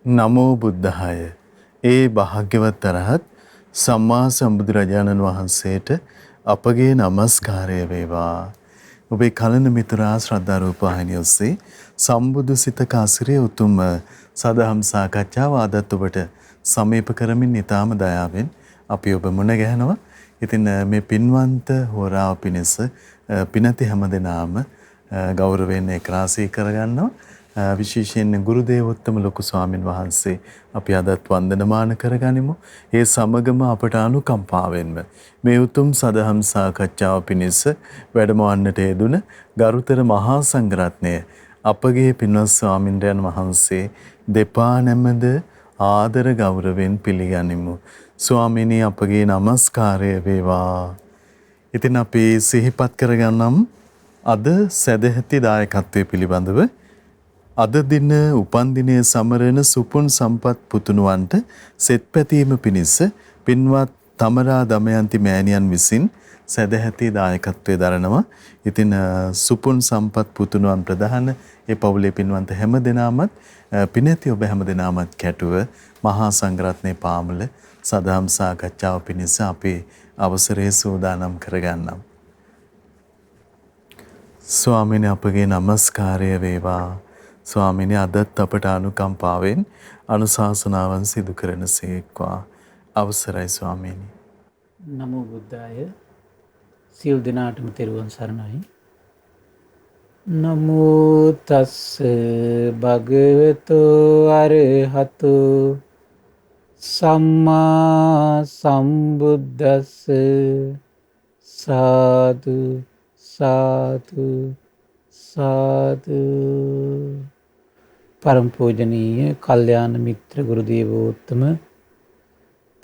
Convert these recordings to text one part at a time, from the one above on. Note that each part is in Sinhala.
නමෝ බුද්ධාය. ඒ භාග්‍යවත් අරහත් සම්මා සම්බුදුරජාණන් වහන්සේට අපගේ নমස්කාරය වේවා. ඔබේ කලන මිතුරා ශ්‍රද්ධා රූප ವಾಹಿනිය ඔස්සේ සම්බුදු සිතක අසිරිය උතුම් සදහම් සාකච්ඡාව ආදත් ඔබට සමීප කරමින් ඊටාම දයාවෙන් අපි ඔබ මුණ ගැහෙනවා. ඉතින් මේ පින්වන්ත හෝරාව පිණිස පිනති හැමදෙනාම ගෞරවයෙන් ඒකරාසී කරගන්නවා. විශේෂයෙන් ගුරු දේවෝත්තම ලොකු ස්වාමින් වහන්සේ අපි අදත් වන්දනමාන කරගනිමු. ඒ සමගම අපට අනුකම්පාවෙන්ම මේ උතුම් සදහම් සාකච්ඡාව පිණිස වැඩමවන්නට යෙදුන ගරුතර මහා සංඝරත්නය අපගේ පින්වත් ස්වාමින්ද්‍රයන් වහන්සේ දෙපා නැමද ආදර ගෞරවයෙන් පිළිගනිමු. ස්වාමීනි අපගේ নমස්කාරය වේවා. ඉතින් අපි සිහිපත් කරගන්නම් අද සදැහැති දායකත්වයේ පිළිබඳව අද දින උපන්දිනය සමරන සුපුන් සම්පත් පුතුණුවන්ට සෙත් පැතීම පිණිස පින්වත් තමරා දමයන්ති මෑණියන් විසින් සදැහැති දායකත්වයේ දරනවා. ඉතින් සුපුන් සම්පත් පුතුණුවන් ප්‍රධාන ඒ පවුලේ පින්වන්ත හැම දෙනාමත් පිනැති ඔබ හැම දෙනාමත් කැටුව මහා සංඝරත්නයේ පාමුල සදහම් සාකච්ඡාව පිණිස අපි අවසරයේ සූදානම් කරගන්නම්. ස්වාමීනි අපගේ নমස්කාරය වේවා. ස්වාමීනි අදත් අපට අනුකම්පාවෙන් අනුශාසනාවන් සිදු කරන සේක්වා. අවසරයි ස්වාමීනි. නමෝ බුද්ධාය. සියලු දෙනාටම තෙරුවන් සරණයි. නමෝ තස් භගවතු අරහතු සම්මා සම්බුද්දස්ස සාදු සාදු සාදු. පරම පූජනීය කල්යාණ මිත්‍ර ගුරු දේවෝත්තම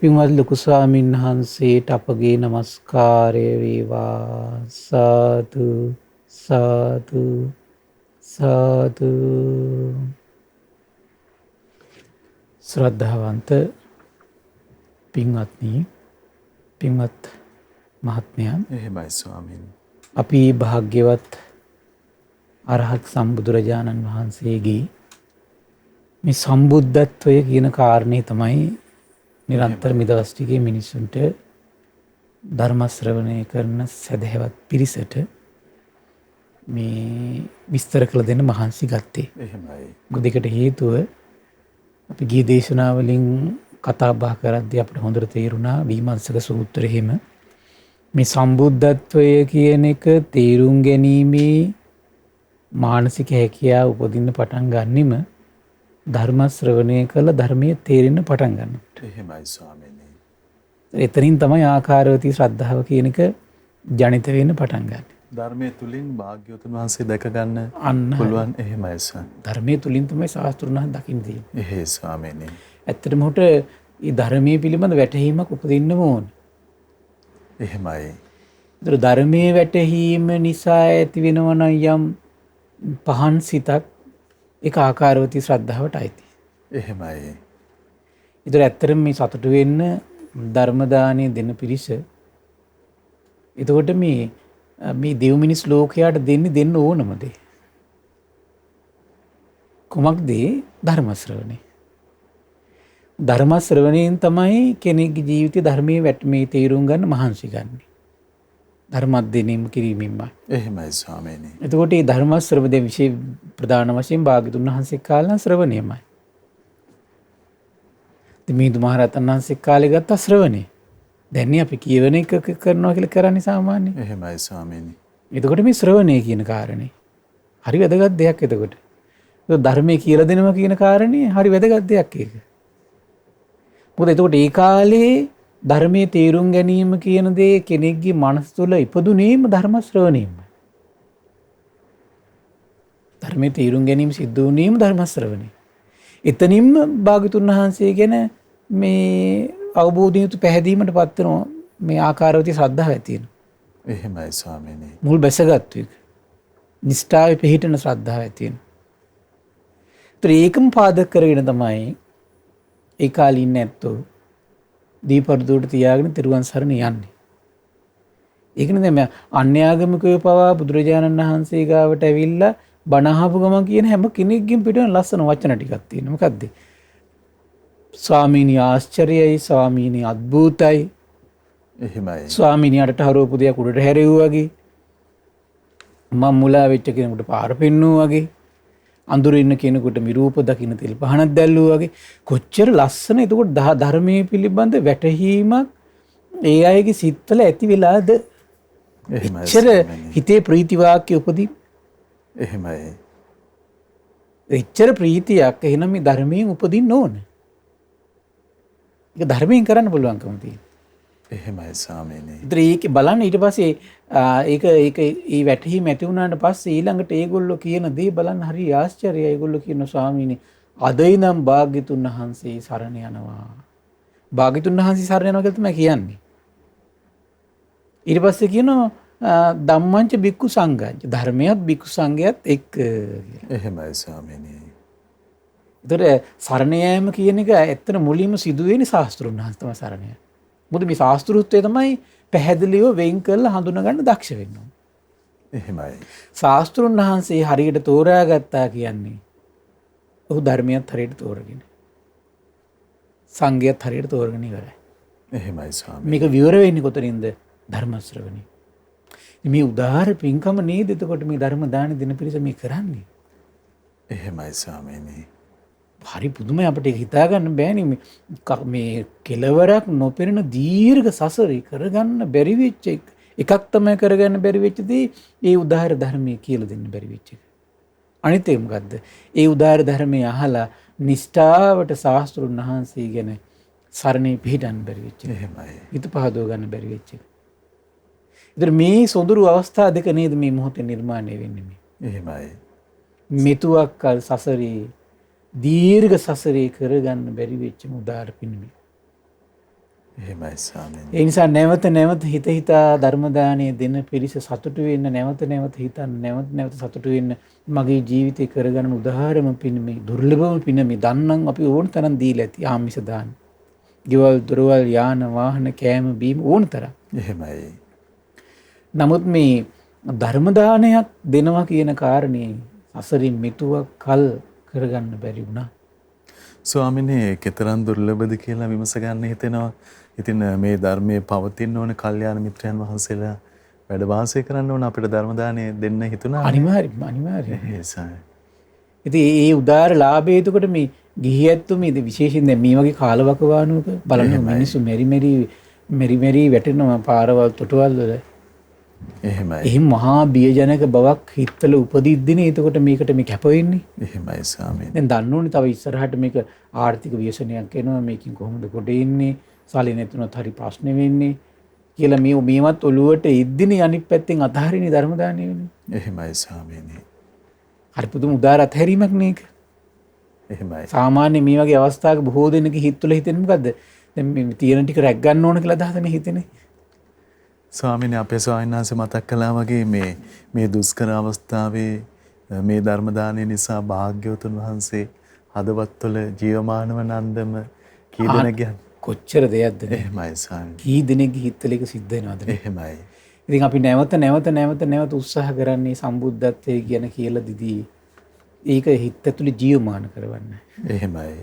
පින්වත් ලොකු ස්වාමීන් වහන්සේට අපගේ নমස්කාරය වේවා. සාදු සාදු සාදු. ශ්‍රද්ධාවන්ත පින්වත්නි, පින්වත් මහත්මයන්, එහෙමයි ස්වාමීනි. අපි භාග්‍යවත් අරහත් සම්බුදුරජාණන් වහන්සේගේ මේ සම්බුද්ධත්වය කියන කාරණේ තමයි නිරන්තර මිදවස් ටිකේ මිනිසුන්ට ධර්ම ශ්‍රවණය කරන සදහැවත් පිරිසට මේ විස්තර කළ දෙන්න මහන්සි ගත්තේ. එහෙමයි. දෙකට හේතුව අපි ගිය දේශනාවලින් කතා බහ කරද්දී අපිට හොඳට තේරුණා විමර්ශක සූත්‍රයේම මේ සම්බුද්ධත්වය කියන එක තේරුම් ගැනීමේ මානසික හැකියාව උපදින්න පටන් ගන්නෙම ධර්ම ශ්‍රවණය කළ ධර්මයේ තේරෙන්න පටන් ගන්නවා. එහෙමයි ස්වාමීනි. එතනින් තමයි ආකාරවතී ශ්‍රද්ධාව කියන එක ජනිත වෙන්න පටන් ගන්න. ධර්මයේ තුලින් භාග්‍යවතුන් වහන්සේ දැක ගන්න අන්න පුළුවන්. එහෙමයි ස්වාමීනි. ධර්මයේ තුලින් තමයි ශාස්ත්‍රුණා දකින්න තියෙන්නේ. එහෙයි ස්වාමීනි. ඇත්තටම උට මේ ධර්මයේ පිළිබඳ වැටහීමක් උපදින්න ඕනේ. එහෙමයි. ඒතර ධර්මයේ වැටහීම නිසා ඇති වෙනවන යම් පහන් සිතක් ඒක ආකාරවතී ශ්‍රද්ධාවට අයිති. එහෙමයි. ඒතර ඇත්තටම මේ සතුටු වෙන්න ධර්ම දාණය දෙන පිරිස එතකොට මේ දෙව් මිනිස් ලෝකයට දෙන්න ඕනම දේ. කුමක්ද? ධර්ම ශ්‍රවණය. ධර්ම ශ්‍රවණයෙන් තමයි කෙනෙක්ගේ ජීවිතේ ධර්මයේ වැටමේ තේරුම් ගන්න මහන්සි ගන්න. ධර්ම අධ්‍යයනය කිරීමෙන්ම. එහෙමයි ස්වාමීනි. එතකොට මේ ධර්ම ශ්‍රවණයේ විශේෂ ප්‍රධාන වශයෙන් භාග්‍යතුන් වහන්සේ කාලන ශ්‍රවණයමයි. මිහිඳු මහ රහතන් වහන්සේ කාලේ ගත්ත ශ්‍රවණය. දැන් අපි කියවන එක කරනවා කියලා කරන්නේ සාමාන්‍යයෙන්. එහෙමයි ස්වාමීනි. එතකොට මේ ශ්‍රවණය කියන කාරණේ හරි වැදගත් දෙයක්. එතකොට ධර්මයේ කියලා දෙනවා කියන කාරණේ හරි වැදගත් දෙයක් ඒක. මොකද එතකොට ඒ කාලේ ධර්මයේ තේරුම් ගැනීම කියන දේ කෙනෙක්ගේ මනස තුළ ඉපදුනේම ධර්ම ශ්‍රවණයෙන්ම. ධර්මයේ තේරුම් ගැනීම සිද්ධ වුණේම ධර්ම ශ්‍රවණේ. එතනින්ම භාග්‍යතුන් වහන්සේ ගැන මේ අවබෝධය යුතු පැහැදීමට පත් වෙනවා. මේ ආකාරවතී ශ්‍රද්ධාව ඇති වෙනවා. එහෙමයි ස්වාමීනි. මුල් බැසගත්තු එක. නිෂ්ඨාවේ පිහිටන ශ්‍රද්ධාව ඇති වෙනවා. ඒකම පාදක කරගෙන තමයි ඒ කාලේ ඉන්නේ නැත්තෝ දීපර්දුවට තියාගෙන තිරුවන් සරණ යන්නේ. ඒකනේ දැන් අන්‍යාගමිකයෝ පවා බුදුරජාණන් වහන්සේ ගාවට ඇවිල්ලා බණ අහපු ගමන් කියන හැම කෙනෙක්ගෙම පිටවෙන ලස්සන වචන ටිකක් තියෙනවා. මොකද්ද? ස්වාමීනි ආශ්චර්යයි, ස්වාමීනි අద్භූතයි, එහෙමයි. ස්වාමීනි අරට හරවපු දෙයක් උඩට හැරෙව්වා වගේ, මම මුලා වෙච්ච කෙනෙකුට පාර පෙන්නුවා වගේ, අඳුරේ ඉන්න කෙනෙකුට මිරූප දකින්න තෙල් පහනක් දැල්ලුවා වගේ. කොච්චර ලස්සන එතකොට ධර්මයේ පිළිබඳ වැටහීමක් ඒ අයගේ සිත්වල ඇති වෙලාද? එහෙමයි. එච්චර හිතේ ප්‍රීති වාක්‍ය උපදින්. එහෙමයි. එච්චර ප්‍රීතියක් එහෙනම් මේ ධර්මයෙන් උපදින්න ඕන. ඒක ධර්මයෙන් කරන්න පුළුවන්කම තියෙනවා. එහෙමයි ස්වාමීනි. ඒක බලන්න ඊට පස්සේ ඒක ඒ වැටහීම ඇති වුණාට පස්සේ ඊළඟට ඒගොල්ලෝ කියන දේ බලන්න හරි ආශ්චර්යයි. ඒගොල්ලෝ කියන ස්වාමීනි අද ඉඳන් භාග්‍යතුන් වහන්සේ සරණ යනවා. භාග්‍යතුන් වහන්සේ සරණ යනවා කියලා තමයි කියන්නේ. ඊට පස්සේ කියනවා ධම්මංච බික්කු සංඝංච, ධර්මයත් බික්කු සංඝයත් එක්ක කියලා. එහෙමයි ස්වාමීනි. ඒතර සරණ යෑම කියන එක ඇත්තට මුලින්ම සිදුවෙන්නේ ශාස්ත්‍රුන් වහන්සේ තමයි සරණ යන්නේ. මොකද මේ ශාස්ත්‍රුත්වය තමයි පැහැදිලිව වෙන් කරලා හඳුනා ගන්න දක්ෂ වෙන්න ඕනේ. එහෙමයි. ශාස්ත්‍රුන් වහන්සේ හරියට තෝරාගත්තා කියන්නේ ඔහු ධර්මයත් හරියට තෝරගෙන, සංඝයත් හරියට තෝරගෙන ඉවරයි. එහෙමයි ස්වාමීනි. මේක විවර වෙන්නේ කොතනින්ද? ධර්ම ශ්‍රවණේ. මේ උදාාර පින්කම නේද එතකොට මේ ධර්ම දාන දෙන පිරිස මේ කරන්නේ. එහෙමයි ස්වාමීනි. හරි පුදුමයි. අපිට ඒක හිතා ගන්න බෑනේ. මේ කෙලවරක් නොපෙනෙන දීර්ඝ සසරේ කරගන්න බැරි වෙච්ච එකක් තමයි කරගන්න බැරි වෙච්ච දේ ඒ උදාාර ධර්මයේ කියලා දෙන්න බැරි වෙච්ච එක. අනිත් එක මොකද්ද? ඒ උදාාර ධර්මයේ අහලා නිෂ්ඨාවට ශාස්ත්‍රුන් වහන්සේ ගැන සරණේ පිහිටන්න බැරි වෙච්ච එක. එහෙමයි. හිත පහදව ගන්න බැරි වෙච්ච එක. ඉතින් මේ සොඳුරු අවස්ථා දෙක නේද මේ මොහොතේ නිර්මාණය වෙන්නේ මේ. එහෙමයි. මෙතුවක් කල් සසරේ දීර්ඝ සසරේ කරගන්න බැරි වෙච්ච උදාාර පින්මේ. එහෙමයි ස්වාමීනි. ඒ නිසා නැවත නැවත හිත හිතා ධර්ම දානය දෙන පිරිස සතුටු වෙන්න, නැවත නැවත හිතන්න, නැවත නැවත සතුටු වෙන්න මගේ ජීවිතේ කරගන්න උදාාරම පින්මේ, දුර්ලභම පින්මේ. දන්නම් අපි ඕන තරම් දීලා ඇති ආමිෂ දාන. ගෙවල් දොරවල් යාන වාහන කෑම බීම ඕන තරම්. එහෙමයි. නමුත් මේ ධර්ම දානයක් දෙනවා කියන කාරණේ සසරින් මෙතුවක් කල් කරගන්න බැරි වුණා. ස්වාමීනි කතරම් දුර්ලභද කියලා විමස ගන්න හිතෙනවා. ඉතින් මේ ධර්මයේ පවතින ඕන කල්යාණ මිත්‍රයන් වහන්සේලා වැඩ වාසය කරන්න ඕන අපිට ධර්ම දානය දෙන්න හිතුණා. අනිවාර්යයෙන්. ඒසයි. ඉතින් මේ උදාාර ලාභය එතකොට මේ ගිහි ඇත්තු මේ විශේෂයෙන් දැන් මේ වගේ කාලවකවානුවක බලන්න මිනිස්සු මෙරි මෙරි වැටෙනවා පාරවල් තොටවල් වල. එහෙමයි. එහෙම මහා බියජනක බවක් හිතවල උපදිද්දිනේ එතකොට මේකට මේ කැප වෙන්නේ. එහෙමයි ස්වාමීනි. දැන් දන්න ඕනේ තව ඉස්සරහට මේක ආර්ථික ව්‍යසනයක් එනවා, මේකෙන් කොහොමද කොට එන්නේ, සල්ලි නැතුනොත් හරි ප්‍රශ්න වෙන්නේ කියලා මේවත් ඔළුවට ඉද්දිනේ අනිත් පැත්තෙන් අතහරින්නේ ධර්ම දානය වෙන්නේ. එහෙමයි ස්වාමීනි. හරි පුදුම උදාර අත්හැරීමක් නේක. එහෙමයි. සාමාන්‍ය මේ වගේ අවස්ථාවක බොහෝ දෙනෙක් හිතවල හිතෙන්නේ මොකද්ද? දැන් මේ තියෙන ටික රැක් ගන්න ඕන කියලා අදහසනේ හිතෙන්නේ. ස්වාමීනි අපේ ස්වාමීන් වහන්සේ මතක් කළා වගේ මේ දුෂ්කර අවස්ථාවේ මේ ධර්ම දානය නිසා භාග්‍යවතුන් වහන්සේ හදවත්වල ජීවමානව නන්දම කී දෙනෙක්ගේ කොච්චර දෙයක්ද? එහෙමයි ස්වාමීනි. කී දෙනෙක්ගේ හිතවල ඒක සිද්ධ වෙනවද? එහෙමයි. ඉතින් අපි නැවත උත්සාහ කරන්නේ සම්බුද්ධත්වයේ කියන කියලා දිදී ඒක හිත ඇතුලේ ජීවමාන කරවන්න. එහෙමයි.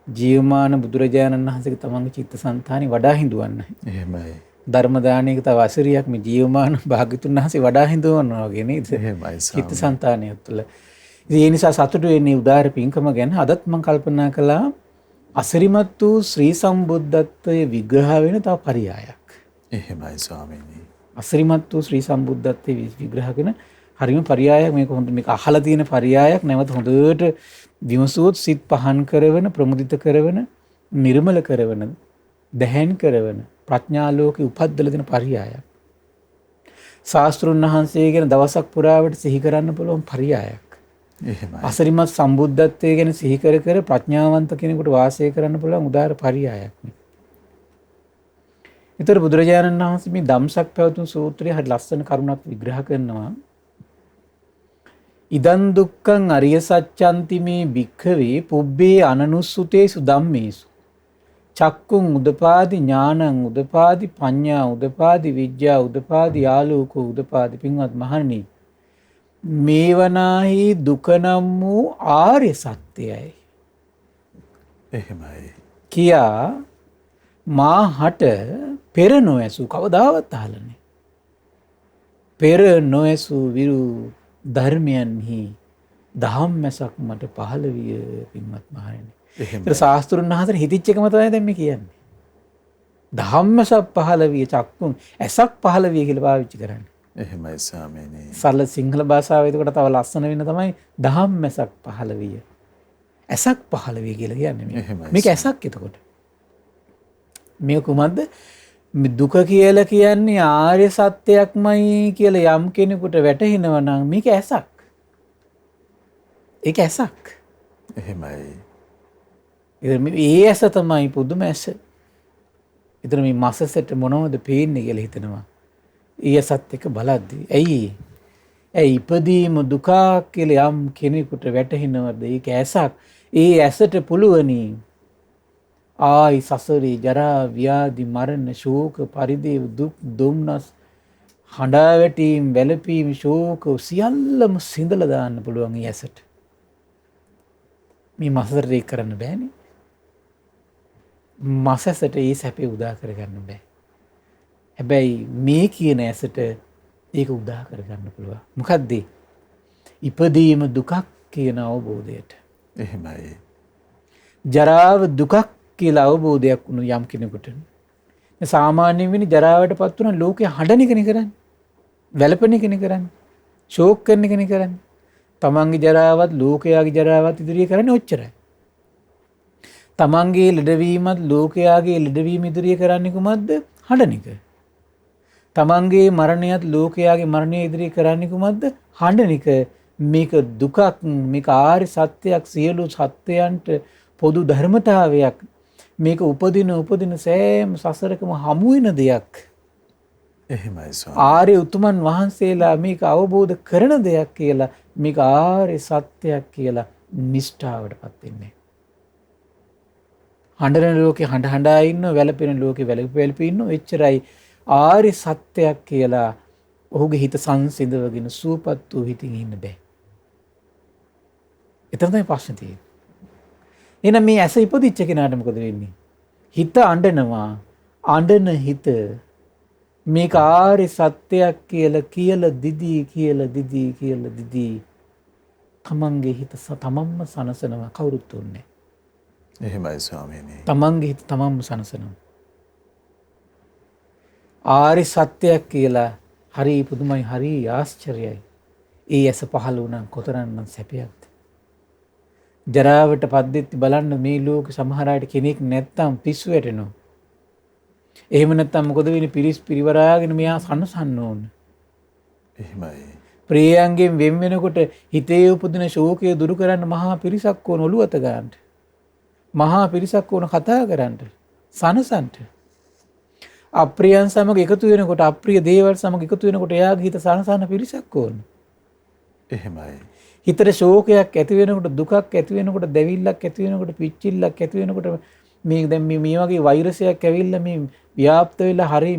ජීවමාන බුදුරජාණන් වහන්සේගේ තමන්ගේ චිත්තසංතානෙ වඩා හිඳවන්න. එහෙමයි. ධර්ම දානයක තව අසිරියක් මේ ජීවමාන භාග්‍යතුන් වහන්සේ වඩා හිඳවනවා වගේ නේද? එහෙමයි. චිත්තසංතානය තුළ. ඉතින් ඒ නිසා සතුටු වෙන්නේ උදාාර පින්කම ගැන. අදත් මම කල්පනා කළා අසිරිමත් වූ ශ්‍රී සම්බුද්ධත්වයේ විග්‍රහ වෙන තව පරයයක්. එහෙමයි ස්වාමීනි. අසිරිමත් වූ ශ්‍රී සම්බුද්ධත්වයේ විග්‍රහ කරන හරිම පරයයක්. මේක හොඳ මේක අහලා තියෙන පරයයක්. නැවත හොඳට විමසුවොත් සිත් පහන් කරවන, ප්‍රමුදිත කරවන, නිර්මල කරවන, දැහැන් කරවන, ප්‍රඥා ලෝකේ උපද්දලා දෙන පරයයක්. ශාස්ත්‍රුන් වහන්සේ ගැන දවසක් පුරාවට සිහි කරන්න පුළුවන් පරයයක්. එහෙමයි. අසිරිමත් සම්බුද්ධත්වයේ ගැන සිහි කර කර ප්‍රඥාවන්ත කෙනෙකුට වාසය කරන්න පුළුවන් උදාාර පරයයක්. ඊතර බුදුරජාණන් වහන්සේ මේ ධම්සක් පැවතුම් සූත්‍රයේ හරි ලස්සන කරුණක් විග්‍රහ කරනවා. ඉදන් දුක්ඛං අරිය සත්‍යන්ති මේ භික්ඛවේ පුබ්බේ අනනුස්සුතේසු ධම්මේසු චක්කුං උදපාදි ඥානං උදපාදි පඤ්ඤා උදපාදි විද්‍යා උදපාදි ආලෝකෝ උදපාදි. පින්වත් මහණනි, මේවනාහි දුක නම් වූ ආර්ය සත්‍යයයි. එහෙමයි. කියා මා හට පෙර නොඇසූ කවදාවත් අහලනේ. පෙර නොඇසූ විරු ධර්මයන්හි දහම් මැසක් මට පහළ විය පින්වත් මහණෙනි. එහෙමයි. ශාස්ත්‍රුන් වහන්සේ හිතිච්ච එකම තමයි දැන් මේ කියන්නේ. දහම් මැසක් පහළ විය චක්කුන් ඇසක් පහළ විය කියලා පාවිච්චි කරන්නේ. එහෙමයි ස්වාමීනි. සරල සිංහල භාෂාව එතකොට තව ලස්සන වෙන තමයි දහම් මැසක් පහළ විය. ඇසක් පහළ විය කියලා කියන්නේ මේ. එහෙමයි. මේක ඇසක් එතකොට. මේ කුමක්ද? දුක කියලා කියන්නේ ආර්ය සත්‍යයක්මයි කියලා යම් කෙනෙකුට වැටහෙනවා නම් මේක ඇසක්. ඒක ඇසක්. එහෙමයි. ඒ ඇස තමයි පුදුම ඇස. එතන මේ මසසට මොනවද පේන්නේ කියලා හිතනවා. ඒ ඇසත් එක බලද්දී. ඇයි ඉපදීම දුක කියලා යම් කෙනෙකුට වැටහෙනවද? ඒක ඇසක්. ඒ ඇසට පුළුවනි ආයි සසරේ ජරා ව්‍යාධි මරණ ශෝක පරිදේව දුක් දුම්නස් හඬා වැටීම් වැළපීම් ශෝක සියල්ලම සිඳලා දාන්න පුළුවන් ඒ ඇසට. මේ මසසට ඒක කරන්න බෑනේ. මසසට ඒ සැපේ උදා කරගන්න බෑ. හැබැයි මේ කියන ඇසට ඒක උදා කරගන්න පුළුවන්. මොකද්ද? ඉපදීම දුකක් කියන අවබෝධයට. එහෙමයි. ජරාව දුකක් කියලා අවබෝධයක් වුණු යම් කෙනෙකුට සාමාන්‍යයෙන් වෙන්නේ ජරාවට පත් වුණා ලෝකේ හඬන එකනේ කරන්නේ. වැළපෙන එකනේ කරන්නේ. ෂෝක් කරන එකනේ කරන්නේ. තමන්ගේ ජරාවත් ලෝකයාගේ ජරාවත් ඉදිරියේ කරන්නේ ඔච්චරයි. තමන්ගේ ලෙඩවීමත් ලෝකයාගේ ලෙඩවීම ඉදිරියේ කරන්නේ කුමක්ද? හඬන එක. තමන්ගේ මරණයත් ලෝකයාගේ මරණය ඉදිරියේ කරන්නේ කුමක්ද? හඬන එක. මේක දුකක්, මේක ආර්ය සත්‍යයක්, සියලු සත්‍යයන්ට පොදු ධර්මතාවයක්. මේක උපදින සෑම සසරකම හමු වෙන දෙයක්. එහෙමයි ස්වාමී. ආර්ය උතුමන් වහන්සේලා මේක අවබෝධ කරන දෙයක් කියලා, මේක ආර්ය සත්‍යයක් කියලා නිෂ්ඨාවටපත් වෙන්නේ. හඬන ලෝකේ හඬා ඉන්න, වැළපෙන ලෝකේ වැළපී ඉන්න, එච්චරයි ආර්ය සත්‍යයක් කියලා ඔහුගේ හිත සංසිඳවගෙන සූපත් වූ හිතින් ඉන්න බෑ. එතන තමයි ප්‍රශ්නේ තියෙන්නේ. එහෙනම් මේ ඇස ඉපදිච්ච කෙනාට මොකද වෙන්නේ? හිත අඬනවා. අඬන හිත මේක ආර්ය සත්‍යයක් කියලා දිදී තමන්ගේ හිත තමන්ම සනසනවා. කවුරුත් උන්නේ. එහෙමයි ස්වාමීනි. තමන්ගේ හිත තමන්ම සනසනවා. ආර්ය සත්‍යයක් කියලා හරි පුදුමයි, හරි ආශ්චර්යයි. ඒ ඇස පහළ වුණා කොතරම්නම් සැපයක්ද? ජරාවට පද්දෙත්ති බලන්න මේ ලෝක සමහර අයට කෙනෙක් නැත්තම් පිස්සු වැටෙනවා. එහෙම නැත්තම් මොකද වෙන්නේ? පිරිස් පිරිවරාගෙන මෙයා සනසන්න ඕන. එහෙමයි. ප්‍රියයන්ගෙන් වෙන් වෙනකොට හිතේ උපදින ශෝකය දුරු කරන්න මහා පිරිසක් ඕන ඔළුව අත ගන්න. මහා පිරිසක් ඕන කතා කරන්න. සනසන්න. අප්‍රියයන් සමග එකතු වෙනකොට, අප්‍රිය දේවල් සමග එකතු වෙනකොට එයාගේ හිත සනසන පිරිසක් ඕන. එහෙමයි. හිතට ශෝකයක් ඇති වෙනකොට, දුකක් ඇති වෙනකොට, දැවිල්ලක් ඇති වෙනකොට, පිච්චිල්ලක් ඇති වෙනකොට මේ දැන් මේ වගේ වෛරසයක් ඇවිල්ලා මේ ව්‍යාප්ත වෙලා හරි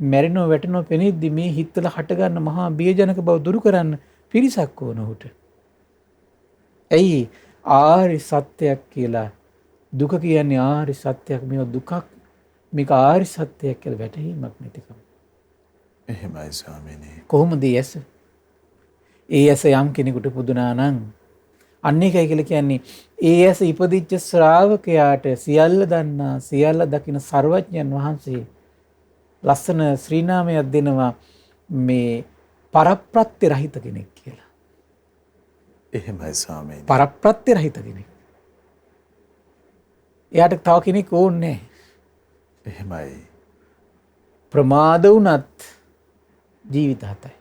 මැරෙනව වැටෙනව පෙනෙද්දි මේ හිතවල හට ගන්න මහා බියජනක බව දුරු කරන්න පිරිසක් ඕන උට. ඇයි? ආර්ය සත්‍යයක් කියලා. දුක කියන්නේ ආර්ය සත්‍යයක්. මේක දුකක්, මේක ආර්ය සත්‍යයක් කියලා වැටහීමක් නැතිකම. එහෙමයි ස්වාමීනි. කොහොමද ඇස? ඒ ඇස යම් කෙනෙකුට පුදුනා නම් අන්න එකයි කියලා කියන්නේ ඒ ඇස ඉපදිච්ච ශ්‍රාවකයාට සියල්ල දන්නා, සියල්ල දකින සර්වඥයන් වහන්සේ ලස්සන ශ්‍රී නාමයක් දෙනවා මේ පරප්‍රත්‍ය රහිත කෙනෙක් කියලා. එහෙමයි ස්වාමීනි. පරප්‍රත්‍ය රහිත කෙනෙක්. එයාට තව කෙනෙක් ඕනේ නැහැ. එහෙමයි. ප්‍රමාද වුණත් ජීවිත හතයි.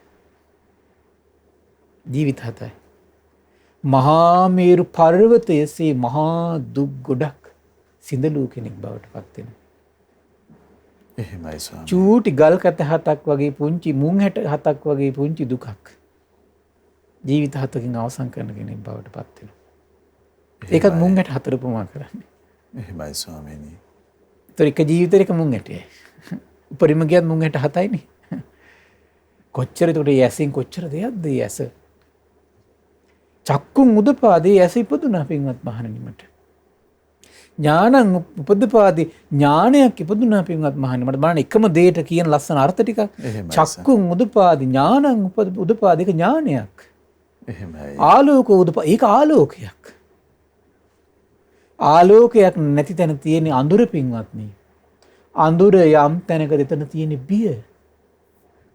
ජීවිත හතයි. මහා මේරු පර්වතයේසේ මහා දුක් ගොඩක් සිඳලූ කෙනෙක් බවට පත් වෙනවා. එහෙමයි ස්වාමී. චූටි ගල් කැත හතක් වගේ පුංචි මුං හැට හතක් වගේ පුංචි දුකක් ජීවිත හතකින් අවසන් කරන කෙනෙක් බවට පත් වෙනවා. ඒකත් මුං හැට හතර උපමා කරන්නේ. එහෙමයි ස්වාමීනි. ඒතර එක ජීවිතයක මුං හැටයි. උපරිම ගියත් මුං හැට හතයිනේ. කොච්චර ඒකට යැසින් කොච්චර දෙයක්ද යැස? චක්කුන් උදපාදී ඇස ඉපදුනා පින්වත් මහණෙනි මට. ඥානං උපදපාදි ඥානයක් ඉපදුනා පින්වත් මහන්නේ. මට බලන්න එකම දෙයට කියන ලස්සන අර්ථ ටික. චක්කුං උදපාදි ඥානං උදපාදි ඒක ඥානයක්. එහෙමයි. ආලෝක උදපාදි ඒක ආලෝකයක්. ආලෝකයක් නැති තැන තියෙන අඳුර පින්වත්නි. අඳුර යම් තැනක එතන තියෙන බිය.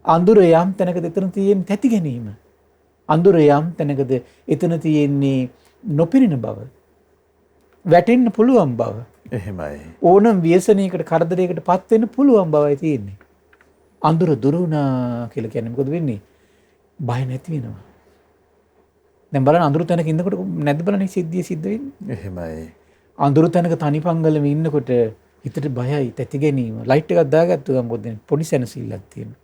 අඳුර යම් තැනක එතන තියෙන තැති ගැනීම. අඳුර යම් තැනකද එතන තියෙන්නේ නොපිරින බව. වැටෙන්න පුළුවන් බව. එහෙමයි. ඕනම ව්‍යසනයකට කරදරයකට පත් වෙන්න පුළුවන් බවයි තියෙන්නේ. අඳුර දුරු වුණා කියලා කියන්නේ මොකද වෙන්නේ? බය නැති වෙනවා. දැන් බලන්න අඳුර තැනක ඉන්නකොට නැද්ද බලන්න සිද්ධිය සිද්ධ වෙන්නේ? එහෙමයි. අඳුර තැනක තනිපංගලම ඉන්නකොට හිතට බයයි, තැති ගැනීම. ලයිට් එකක් දාගත්තු ගමන් මොකද වෙන්නේ? පොඩි සැනසෙල්ලක් තියෙනවා.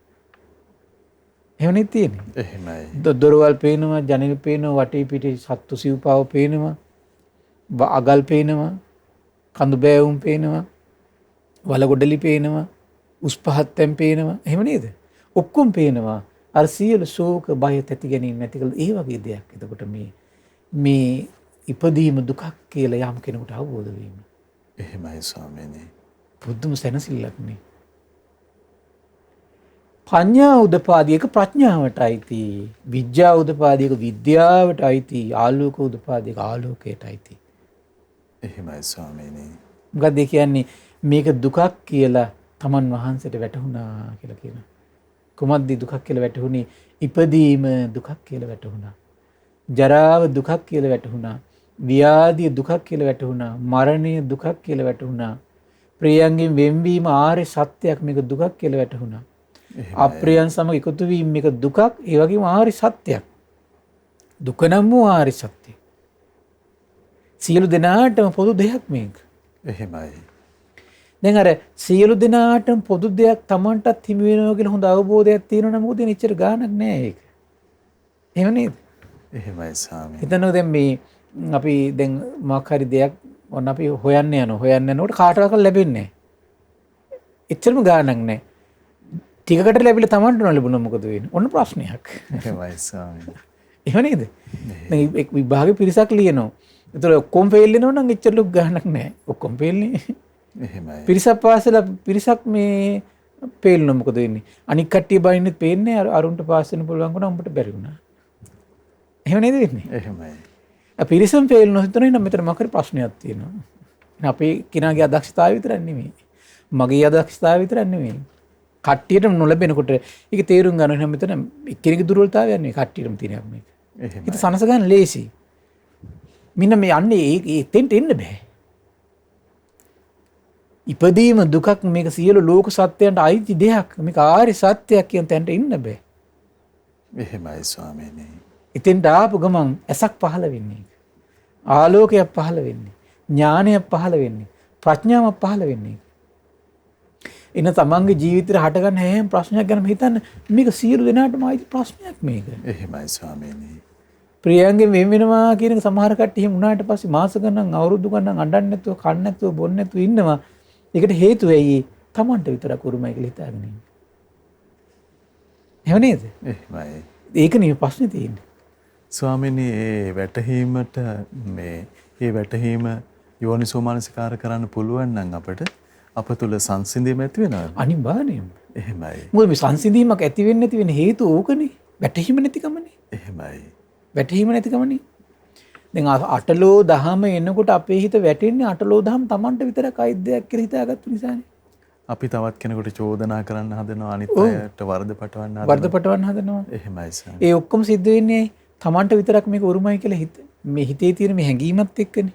එහෙම නෙත් තියෙන්නේ. එහෙමයි. දොරවල් පේනවා, ජනෙල් පේනවා, වටේ පිටේ සත්තු සිව්පාව පේනවා. අගල් පේනවා, කඳු බෑවුම් පේනවා, වලගොඩලි පේනවා, උස් පහත් තැන් පේනවා. එහෙම නේද? ඔක්කොම පේනවා. අර සියලු ශෝක බය තැති ගැනීම නැති කළ ඒ වගේ දෙයක්. එතකොට මේ ඉපදීම දුකක් කියලා යම් කෙනෙකුට අවබෝධ වීම. එහෙමයි ස්වාමීනි. බුදුම සැනසෙල්ලක් නේ. පඤ්ඤා උදපාදීක ප්‍රඥාවට අයිති, විද්‍යා උදපාදීක විද්‍යාවට අයිති, ආලෝක උදපාදීක ආලෝකයට අයිති. එහෙමයි ස්වාමීනි. මොකද ඒ කියන්නේ මේක දුකක් කියලා තමන් වහන්සේට වැටහුණා කියලා කියනවා. කුමද්ද දුකක් කියලා වැටහුනේ? ඉපදීම දුකක් කියලා වැටහුණා. ජරාව දුකක් කියලා වැටහුණා. ව්‍යාධිය දුකක් කියලා වැටහුණා. මරණය දුකක් කියලා වැටහුණා. ප්‍රියයන්ගෙන් වෙන්වීම ආර්ය සත්‍යයක් මේක දුකක් කියලා වැටහුණා. අප්‍රියයන් සමග එකතු වීම මේක දුකක්, ඒ වගේම ආර්ය සත්‍යයක්. දුක නම් වූ ආර්ය සත්‍යය. සියලු දෙනාටම පොදු දෙයක් මේක. එහෙමයි. දැන් අර සියලු දෙනාටම පොදු දෙයක් Tamanටත් හිමි වෙනවා කියලා හොඳ අවබෝධයක් තියෙනවා නම් මොකද එච්චර ගාණක් නෑ ඒක. එහෙම නේද? එහෙමයි ස්වාමීනි. හිතනවා දැන් මේ අපි දැන් මොකක් හරි දෙයක් ඔන්න අපි හොයන්න යනකොට කාටවත් ලැබෙන්නේ නෑ. එච්චරම ගාණක් නෑ. ටිකකට ලැබිලා Tamanට නොලැබුණා මොකද වෙන්නේ? ඔන්න ප්‍රශ්නයක්. එහෙමයි ස්වාමීනි. එහෙම නේද? දැන් එක් විභාගේ පිරිසක් ලියනවා. ඒතර ඔක්කොම ෆේල් වෙනවා නම් එච්චර ලොකු ගාණක් නෑ. ඔක්කොම ෆේල්නේ. එහෙමයි. පිරිසක් පාසලා පිරිසක් මේ ෆේල් වුණා මොකද වෙන්නේ? අනික් කට්ටිය බයින්නෙත් පේන්නේ අරුන්ට පාස් වෙන්න පුළුවන් වුණා උඹට බැරි වුණා. එහෙම නේද වෙන්නේ? එහෙමයි. පිරිසම ෆේල් වුණා හිතනවා නම් මෙතන මොකක් හරි ප්‍රශ්නයක් තියෙනවා. එහෙනම් අපේ කෙනාගේ අදක්ෂතාවය විතරක් නෙමෙයි. මගේ අදක්ෂතාවය විතරක් නෙමෙයි. කට්ටියට නොලැබෙනකොට ඒක තේරුම් ගන්න නම් මෙතන එක්කෙනෙකුගේ දුර්වලතාවයක් නෙවෙයි කට්ටියටම තියෙනක් මේක. එහෙමයි. ඒක සනස ගන්න ලේසි. මින්න මේ යන්නේ එතෙන්ට එන්න බෑ. ඉපදීම දුකක් මේක සියලු ලෝක සත්‍යයන්ට අයිති දෙයක්. මේක ආර්ය සත්‍යයක් කියන තැනට එන්න බෑ. එහෙමයි ස්වාමීනි. එතෙන්ට ආපු ගමන් ඇසක් පහළ වෙන්නේ. ආලෝකයක් පහළ වෙන්නේ. ඥානයක් පහළ වෙන්නේ. ප්‍රඥාවක් පහළ වෙන්නේ. එන තමන්ගේ ජීවිතේ හටගන්න හැම ප්‍රශ්නයක් ගැනම හිතන්න මේක සියලු දෙනාටම අයිති ප්‍රශ්නයක් මේක. එහෙමයි ස්වාමීනි. ප්‍රියයන්ගෙන් වෙන් වෙනවා කියන එක සමහර කට්ටිය එහෙම වුණාට පස්සේ මාස ගණන් අවුරුදු ගණන් අඬන්නේ නැතුව කන්නේ නැතුව බොන්නේ නැතුව ඉන්නවා. ඒකට හේතුව ඇයි? තමන්ට විතරක් උරුමයි කියලා හිතාගෙන ඉන්නේ. එහෙම නේද? එහෙමයි. ඒක නෙමෙයි ප්‍රශ්නේ තියෙන්නේ. ස්වාමීනි ඒ වැටහීමට මේ වැටහීම යෝනිසෝ මනසිකාර කරන්න පුළුවන් නම් අප තුළ සංසිඳීම ඇති වෙනවද? අනිවාර්යයෙන්ම. එහෙමයි. මොකද මේ සංසිඳීමක් ඇති වෙන්නේ නැති වෙන හේතුව ඕකනේ. වැටහීම නැතිකමනේ. එහෙමයි. වැටහීම නැතිකමනේ. දැන් අටලෝ දහම එනකොට අපේ හිත වැටෙන්නේ අටලෝ දහම Tamanට විතරක් අයිත් දෙයක් කියලා හිතාගත්තු නිසානේ. අපි තවත් කෙනෙකුට චෝදනා කරන්න හදනවා, අනිත් අයට වරද පටවන්න හදනවා. වරද පටවන්න හදනවා. එහෙමයි සර්. ඒ ඔක්කොම සිද්ධ වෙන්නේ Tamanට විතරක් මේක උරුමයි කියලා මේ හිතේ තියෙන මේ හැඟීමත් එක්කනේ.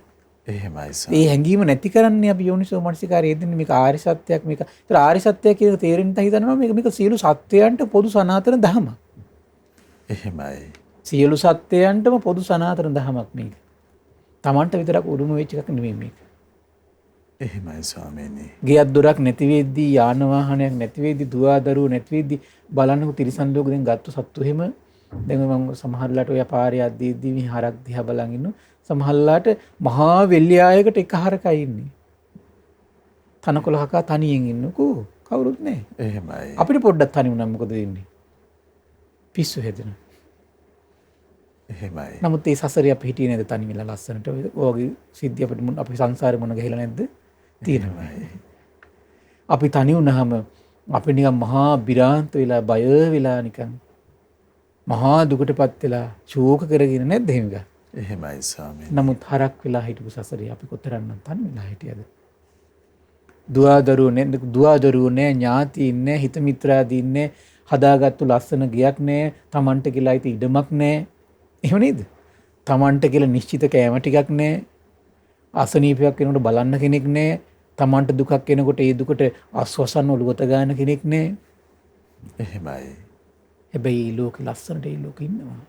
එහෙමයි සර්. ඒ හැඟීම නැති කරන්නේ අපි යෝනිසෝ මනසිකාරය යෙදෙන්නේ මේක ආර්ය සත්‍යයක් මේක. ඒතර ආර්ය සත්‍යය කියන තේරෙන්න හිතනවා මේක සියලු සත්‍යයන්ට පොදු සනාතන ධර්මයක්. එහෙමයි. සියලු සත්‍යයන්ටම පොදු සනාතන ධර්මයක් මේක. Tamanට විතරක් උරුම වෙච්ච එකක් නෙමෙයි මේක. එහෙමයි ස්වාමීනි. ගෙයක් දොරක් නැති වෙද්දී යාන වාහනයක් නැති වෙද්දී දුවා දරුවෝ නැති වෙද්දී බලන්නකො තිරිසන් ලෝකෙ දැන් ගත්ත සත්තු එහෙම දැන් මම සමහරලාට ඔය පාරේ යද්දී මේ හරක් දිහා බලන් ඉන්නවා. සමහරලාට මහා වෙල්ලියායකට එක හරකයි ඉන්නේ. තනකොළ හකා තනියෙන් ඉන්නකෝ කවුරුත් නැහැ. එහෙමයි. අපිට පොඩ්ඩක් තනි වුණා මොකද වෙන්නේ? පිස්සු හැදෙනවා. එහෙමයි. නමුත් ඒ සසරේ අපි හිටියේ නේද තනි වෙලා ලස්සනට? ඔයගේ සිද්ධිය අපිට අපි සංසාරේ මොන ගහලා නැද්ද? තියෙනවා. අපි තනි වුණාම අපි නිකන් මහා බිරාන්ත වෙලා බය වෙලා නිකන් මහා දුකටපත් වෙලා ශෝක කරගෙන නැද්ද එහෙම ගා? එහෙමයි ස්වාමීනි. නමුත් හරක් වෙලා හිටපු සසරේ අපි කොතරම්නම් තනි වෙලා හිටියද? දුවදරුවෝ නෑ, ඥාතීන් නෑ, හිත මිත්‍රාදීන් නෑ, හදාගත්තු ලස්සන ගයක් නෑ, Tamanට කියලා ඉති ඉඩමක් නෑ. එහෙම නේද? Tamanට කියලා නිශ්චිත කෑම ටිකක් නෑ. අසනීපයක් වෙනකොට බලන්න කෙනෙක් නෑ. Tamanට දුකක් එනකොට ඒ දුකට ආස්වාසන්න ඔලුවත ගන්න කෙනෙක් නෑ. එහෙමයි. හැබැයි මේ ලෝකෙ ලස්සනට මේ ලෝකෙ ඉන්නවා.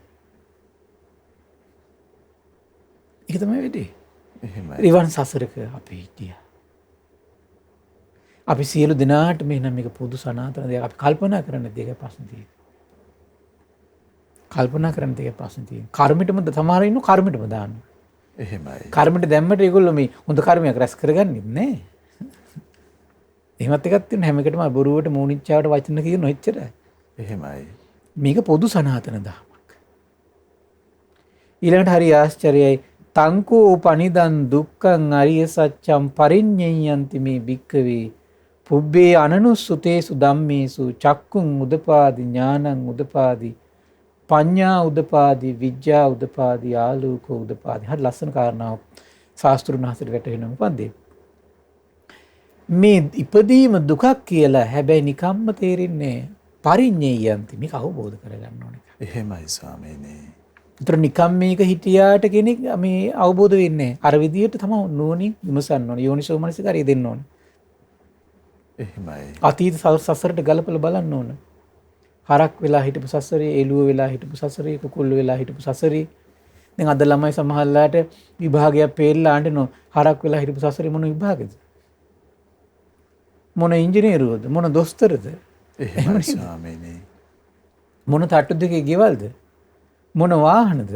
ඒක තමයි වෙන්නේ. එහෙමයි. රිවන් සසරක අපි හිටියා. අපි සියලු දෙනාට මෙන්න මේක පොදු සනාතන දෙයක්. අපි කල්පනා කරන්න දෙයක ප්‍රශ්න තියෙනවා. කල්පනා කරන්න දෙයක ප්‍රශ්න තියෙනවා. කර්මෙටම සමහර ඉන්නු කර්මෙටම දානවා. එහෙමයි. කර්මෙට දැම්මට ඒගොල්ලෝ මේ හොඳ කර්මයක් රැස් කරගන්නෙත් නෑ. එහෙමත් එකක් තියෙන හැම එකටම බොරුවට මූණිච්චාවට වචන කියන ඔච්චරයි. එහෙමයි. මේක පොදු සනාතන දහමක්. ඊළඟට හරි ආශ්චර්යයි. තංකෝ පනිදන් දුක්ඛං අරිය සත්‍යං පරිඤ්ඤයන්ති මේ භික්ඛවේ පුබ්බේ අනනුස්සුතේසු ධම්මේසු චක්කුං උදපාදි ඥානං උදපාදි පඤ්ඤා උදපාදි විද්‍යා උදපාදි ආලෝකෝ උදපාදි. හරි ලස්සන කාරණාවක් ශාස්ත්‍රුන් වහන්සේට වැටහෙනවා. මොකන්ද මේ ඉපදීම දුකක් කියලා හැබැයි නිකම්ම තේරෙන්නේ පරිඤ්ඤයන්ති. මේක අවබෝධ කරගන්න ඕනේ. එහෙමයි ස්වාමීනි. ඒතර නිකම් මේක හිටියාට කෙනෙක් මේ අවබෝධ වෙන්නේ අර විදියට තමයි නුවණින් විමසන්න ඕනේ. යෝනිසෝ මනසිකාරය දෙන්න ඕනේ. එහෙමයි. අතීත සසරට ගලපලා බලන්න ඕන. හරක් වෙලා හිටපු සසරේ, එළුව වෙලා හිටපු සසරේ, කුකුල්ල වෙලා හිටපු සසරේ. දැන් අද ළමයි සමහරලාට විභාගයක් පෙරලා අඬනවා. හරක් වෙලා හිටපු සසරේ මොන විභාගෙද? මොන ඉංජිනේරුවද? මොන දොස්තරද? එහෙමයි ස්වාමීනි. මොන තට්ටු දෙකේ ගෙවල්ද? මොන වාහනද?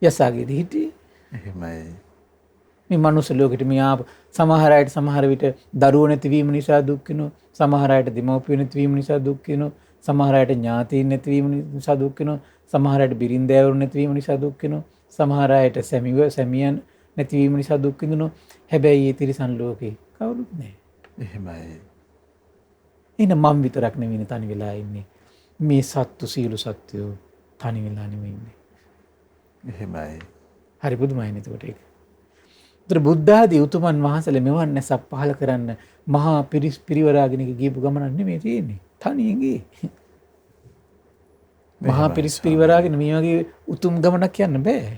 යසාගේද හිටියේ? එහෙමයි. මේ මනුස්ස ලෝකෙට මේ ආපු සමහර අයට සමහර විට දරුවෝ නැතිවීම නිසා දුක් වෙනවා. සමහර අයට දෙමව්පියෝ නැතිවීම නිසා දුක් වෙනවා. සමහර අයට ඥාතීන් නැතිවීම නිසා දුක් වෙනවා. සමහර අයට බිරින්දෑවරු නැතිවීම නිසා දුක් වෙනවා. සමහර අයට සැමියන් නැතිවීම නිසා දුක් විඳිනවා. හැබැයි මේ තිරිසන් ලෝකේ කවුරුත් නැහැ. එහෙමයි. එන මම විතරක් නෙවෙයි තනි වෙලා ඉන්නේ. මේ සත්තු සීළු සත්වෝ තනි වෙලා නෙවෙයි ඉන්නේ. එහෙමයි. හරි පුදුමයි නේද ඒක? ඒතර බුද්ධ ආදී උතුමන් වහන්සේලා මෙවන් නැසක් පහල කරන්න මහා පිරිවරාගෙන ගියපු ගමනක් නෙමෙයි තියෙන්නේ. තනියෙන් ගියේ. මහා පිරිවරාගෙන මේ වගේ උතුම් ගමනක් යන්න බෑ.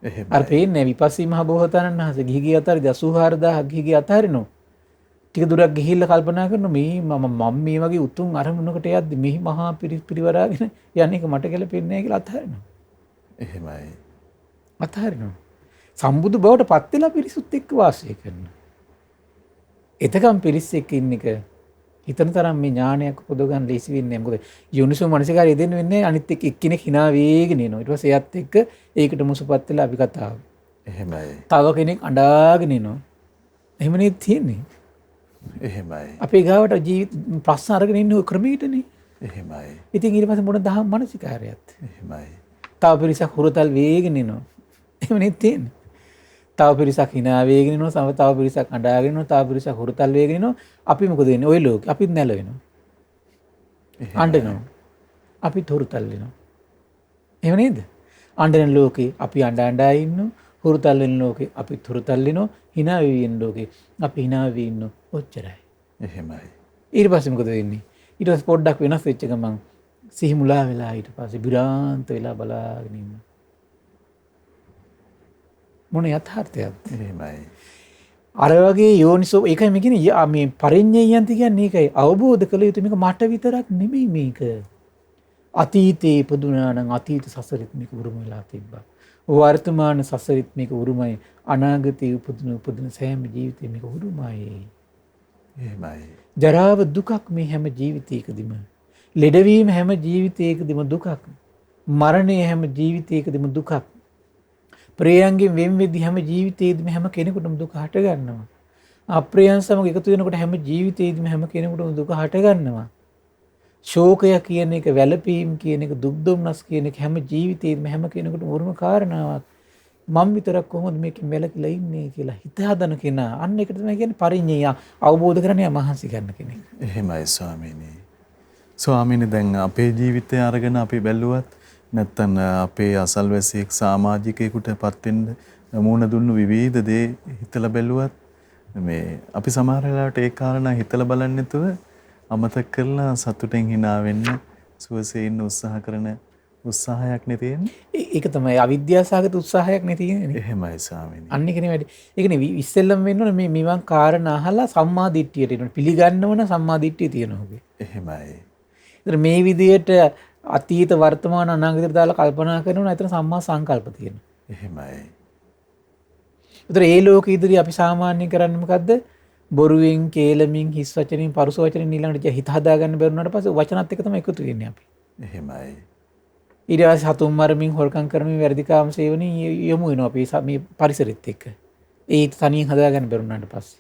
එහෙමයි. අර පේන්නේ විපස්සී මහ බෝසතාණන් වහන්සේ ගිහි අතරින් 84000 ගිහි අතරිනෝ. ටික දුරක් ගිහිල්ලා කල්පනා කරනවා මම මේ වගේ උතුම් අරමුණකට යද්දි මේ මහා පිරිවරාගෙන යන්නේ මට ගැලපෙන්නේ නැහැ කියලා අතහරිනවා. එහෙමයි. අතහරිනවා. සම්බුදු බවට පත් වෙලා පිරිසුත් එක්ක වාසය කරනවා. එතකම් පිරිස් එක්ක ඉන්න එක හිතන තරම් මේ ඥානයක් උපදව ගන්න ලේසි වෙන්නේ නැහැ. මොකද යෝනිසෝ මනසිකාරය දෙන්න වෙන්නේ අනිත් එක්ක එක්කෙනෙක් hina වේගෙන එනවා. ඊට පස්සේ එයත් එක්ක ඒකට මුසුපත් වෙලා අපි කතාව. එහෙමයි. තව කෙනෙක් අඬාගෙන එනවා. එහෙම නේද තියෙන්නේ? එහෙමයි. අපේ ගාවට ජීවිත ප්‍රශ්න අරගෙන ඉන්න ක්‍රමයකටනේ. එහෙමයි. ඉතින් ඊට පස්සේ මොන දහම් මනසිකාරයත්. එහෙමයි. තව පිරිසක් හුරතල් වේගෙන එනවා. එහෙම නේද තියෙන්නේ? තව පිරිසක් hina වේගෙන එනවා, තව පිරිසක් අඬාගෙන එනවා, තව පිරිසක් හුරතල් වේගෙන එනවා. අපි මොකද වෙන්නේ? ওই ලෝකෙ අපිත් නැලවෙනවා. අඬනවා. අපිත් හුරතල් වෙනවා. එහෙම නේද? අඬන ලෝකේ අපි අඬා ඉන්නවා. හුරතල් වෙන ලෝකේ අපිත් හුරතල් වෙනවා. hina වෙන ලෝකේ අපි hina වෙ ඉන්නවා. ඔච්චරයි. එහෙමයි. ඊට පස්සේ මොකද වෙන්නේ? ඊට පස්සේ පොඩ්ඩක් වෙනස් වෙච්ච ගමන් සිහි මුලා වෙලා ඊට පස්සේ විරාන්ත වෙලා බලාගෙන ඉන්නවා. මොන යථාර්ථයක්ද? එහෙමයි. අර වගේ යෝනිසෝ ඒකයි මේ කියන්නේ මේ පරිඤ්ඤයන්ති කියන්නේ ඒකයි අවබෝධ කළ යුතු මේක මට විතරක් නෙමෙයි මේක. අතීතේ ඉපදුනා නම් අතීත සසරෙත් මේක උරුම වෙලා තිබ්බා. වර්තමාන සසරෙත් මේක උරුමයි. අනාගතේ උපදින සෑම ජීවිතේ මේක උරුමයි. එහෙමයි. ජරාව දුකක් මේ හැම ජීවිතයකදීම. ලෙඩවීම හැම ජීවිතයකදීම දුකක්. මරණය හැම ජීවිතයකදීම දුකක්. ප්‍රියයන්ගෙන් වෙන් වෙද්දී හැම ජීවිතේදීම හැම කෙනෙකුටම දුක හට ගන්නවා. අප්‍රියයන් සමග එකතු වෙනකොට හැම ජීවිතේදීම හැම කෙනෙකුටම දුක හට ගන්නවා. ශෝකය කියන එක, වැළපීම් කියන එක, දුක් දුම්නස් කියන එක හැම ජීවිතේම හැම කෙනෙකුටම උරුම කාරණාවක්. මම විතරක් කොහොමද මේකෙන් වැළකීලා ඉන්නේ කියලා හිත හදන කෙනා. අන්න ඒක තමයි කියන්නේ පරිඤ්ඤය අවබෝධ කරගන්න මහන්සි ගන්න කෙනෙක්. එහෙමයි ස්වාමීනි. ස්වාමීනි දැන් අපේ ජීවිතය අරගෙන අපි බැලුවත් නැත්තම් අපේ අසල්වැසියෙක් සමාජිකයෙකුටපත් වෙන්න මුණ දුන්නු විවිධ දේ හිතලා බැලුවත් මේ අපි සමහර වෙලාවට ඒ කාරණා හිතලා බලන්නේ නැතුව අමතක කරලා සතුටෙන් hina වෙන්න සුවසේ ඉන්න උත්සාහ කරන උත්සාහයක් නේ තියෙන්නේ. ඒක තමයි අවිද්‍යාසගත උත්සාහයක් නේ තියෙන්නේ. එහෙමයි ස්වාමීනි. අන්න ඒකනේ වැඩි. ඒකනේ ඉස්සෙල්ලම වෙන්න ඕනේ මේ මෙවන් කාරණා අහලා සම්මා දිට්ඨියට එන්න ඕනේ. පිළිගන්නවන සම්මා දිට්ඨිය තියෙනවා ඔබේ. එහෙමයි. ඒතර මේ විදියට අතීත වර්තමාන අනාගතයට දාලා කල්පනා කරනවා එතන සම්මා සංකල්ප තියෙනවා. එහෙමයි. ඒතර ඒ ලෝක ඉදිරිය අපි සාමාන්‍යයෙන් කරන්නේ මොකද්ද? බොරුවෙන්, කේලමින්, හිස් වචනින්, පරුස වචනින් ඊළඟට හිත හදාගන්න බැරුණාට පස්සේ වචනත් එක තමයි එකතු වෙන්නේ අපි. එහෙමයි. ඊට පස්සේ හතුන් මරමින්, හොරකම් කරමින්, වැඩිකාම සේවනයේ යොමු වෙනවා අපි මේ පරිසරෙත් එක්ක. ඒ තනියෙන් හදාගන්න බැරුණාට පස්සේ.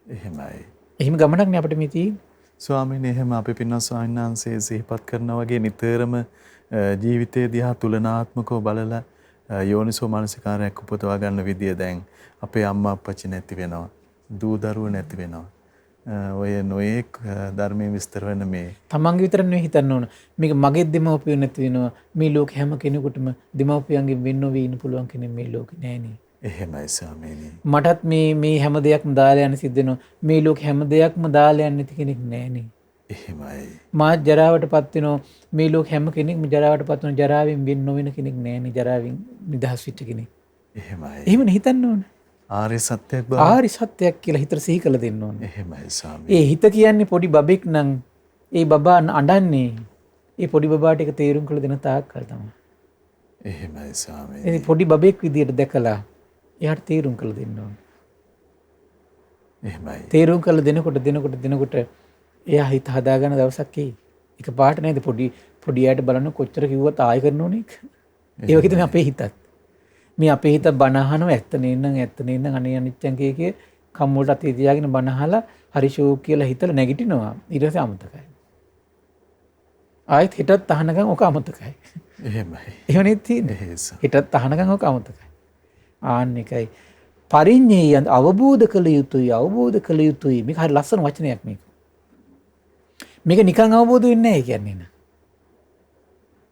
එහෙමයි. එහෙම ගමනක් නේ අපිට මේ තියෙන්නේ. ස්වාමීනි එහෙම අපි පින්වත් ස්වාමීන් වහන්සේ සිහිපත් කරනා වගේ නිතරම ජීවිතය දිහා තුලනාත්මකව බලලා යෝනිසෝ මානසිකාරයක් උපදවා ගන්න විදිය දැන් අපේ අම්මා අප්පච්චි නැති වෙනවා. දූ දරුවෝ නැති වෙනවා. ඔය නොයේක් ධර්මයේ විස්තර වෙන මේ තමන්ගේ විතර නෙවෙයි හිතන්න ඕන. මේක මගේ දෙමව්පියෝ නැති වෙනවා. මේ ලෝක හැම කෙනෙකුටම දෙමව්පියන්ගෙන් වෙන් නොවී ඉන්න පුළුවන් කෙනෙක් මේ ලෝකේ නෑනේ. එහෙමයි ස්වාමීනි. මටත් මේ හැම දෙයක්ම දාලා යන්න සිද්ධ වෙනවා. මේ ලෝක හැම දෙයක්ම දාලා යන්න නැති කෙනෙක් නෑනේ. එහෙමයි. මා ජරාවටපත් වෙනවා. මේ ලෝක හැම කෙනෙක්ම ජරාවටපත් වෙනවා. ජරාවෙන් වෙන් නොවෙන කෙනෙක් නෑනේ. ජරාවෙන් නිදහස් වෙච්ච කෙනෙක්. එහෙමයි. එහෙමනේ හිතන්න ඕන. ආර්ය සත්‍යයක් බව. ආර්ය සත්‍යයක් කියලා හිතට සිහි කළ දෙන්න ඕනේ. එහෙමයි ස්වාමීනි. ඒ හිත කියන්නේ පොඩි බබෙක් නම් ඒ බබා අඬන්නේ ඒ පොඩි බබාට ඒක තේරුම් කළ දෙන තාක්කල් තමයි. එහෙමයි ස්වාමීනි. ඒ පොඩි බබෙක් විදියට දැකලා එයාට තේරුම් කළ දෙන්න ඕනේ. එහෙමයි. තේරුම් කළ දෙනකොට එයා හිත හදාගන්න දවසක් එයි. එක පාට නේද පොඩි යාට බලන්න කොච්චර කිව්වත් ආයෙ කරන්න ඕනේ. ඒ වගේ තමයි අපේ හිතත්. මේ අපේ හිත බණ අහනවා ඇත්ත නේනම් අනේ අනිච්චං කිය කම්මුලට අතේ තියාගෙන බණ අහලා හරි ෂෝක් කියලා හිතලා නැගිටිනවා. ඊට පස්සේ අමතකයි. ආයෙත් හිතත් අහනකම් ඔක අමතකයි. එහෙමයි. එහෙම නෙත් තියෙන්නේ. එහෙස. හිතත් අහනකම් ඔක අමතකයි. ආන්න එකයි පරිඤ්ඤය අවබෝධ කළ යුතුයි. මේක හරි ලස්සන වචනයක් මේක. මේක නිකන් අවබෝධ වෙන්නේ නැහැ කියන්නේ නේ.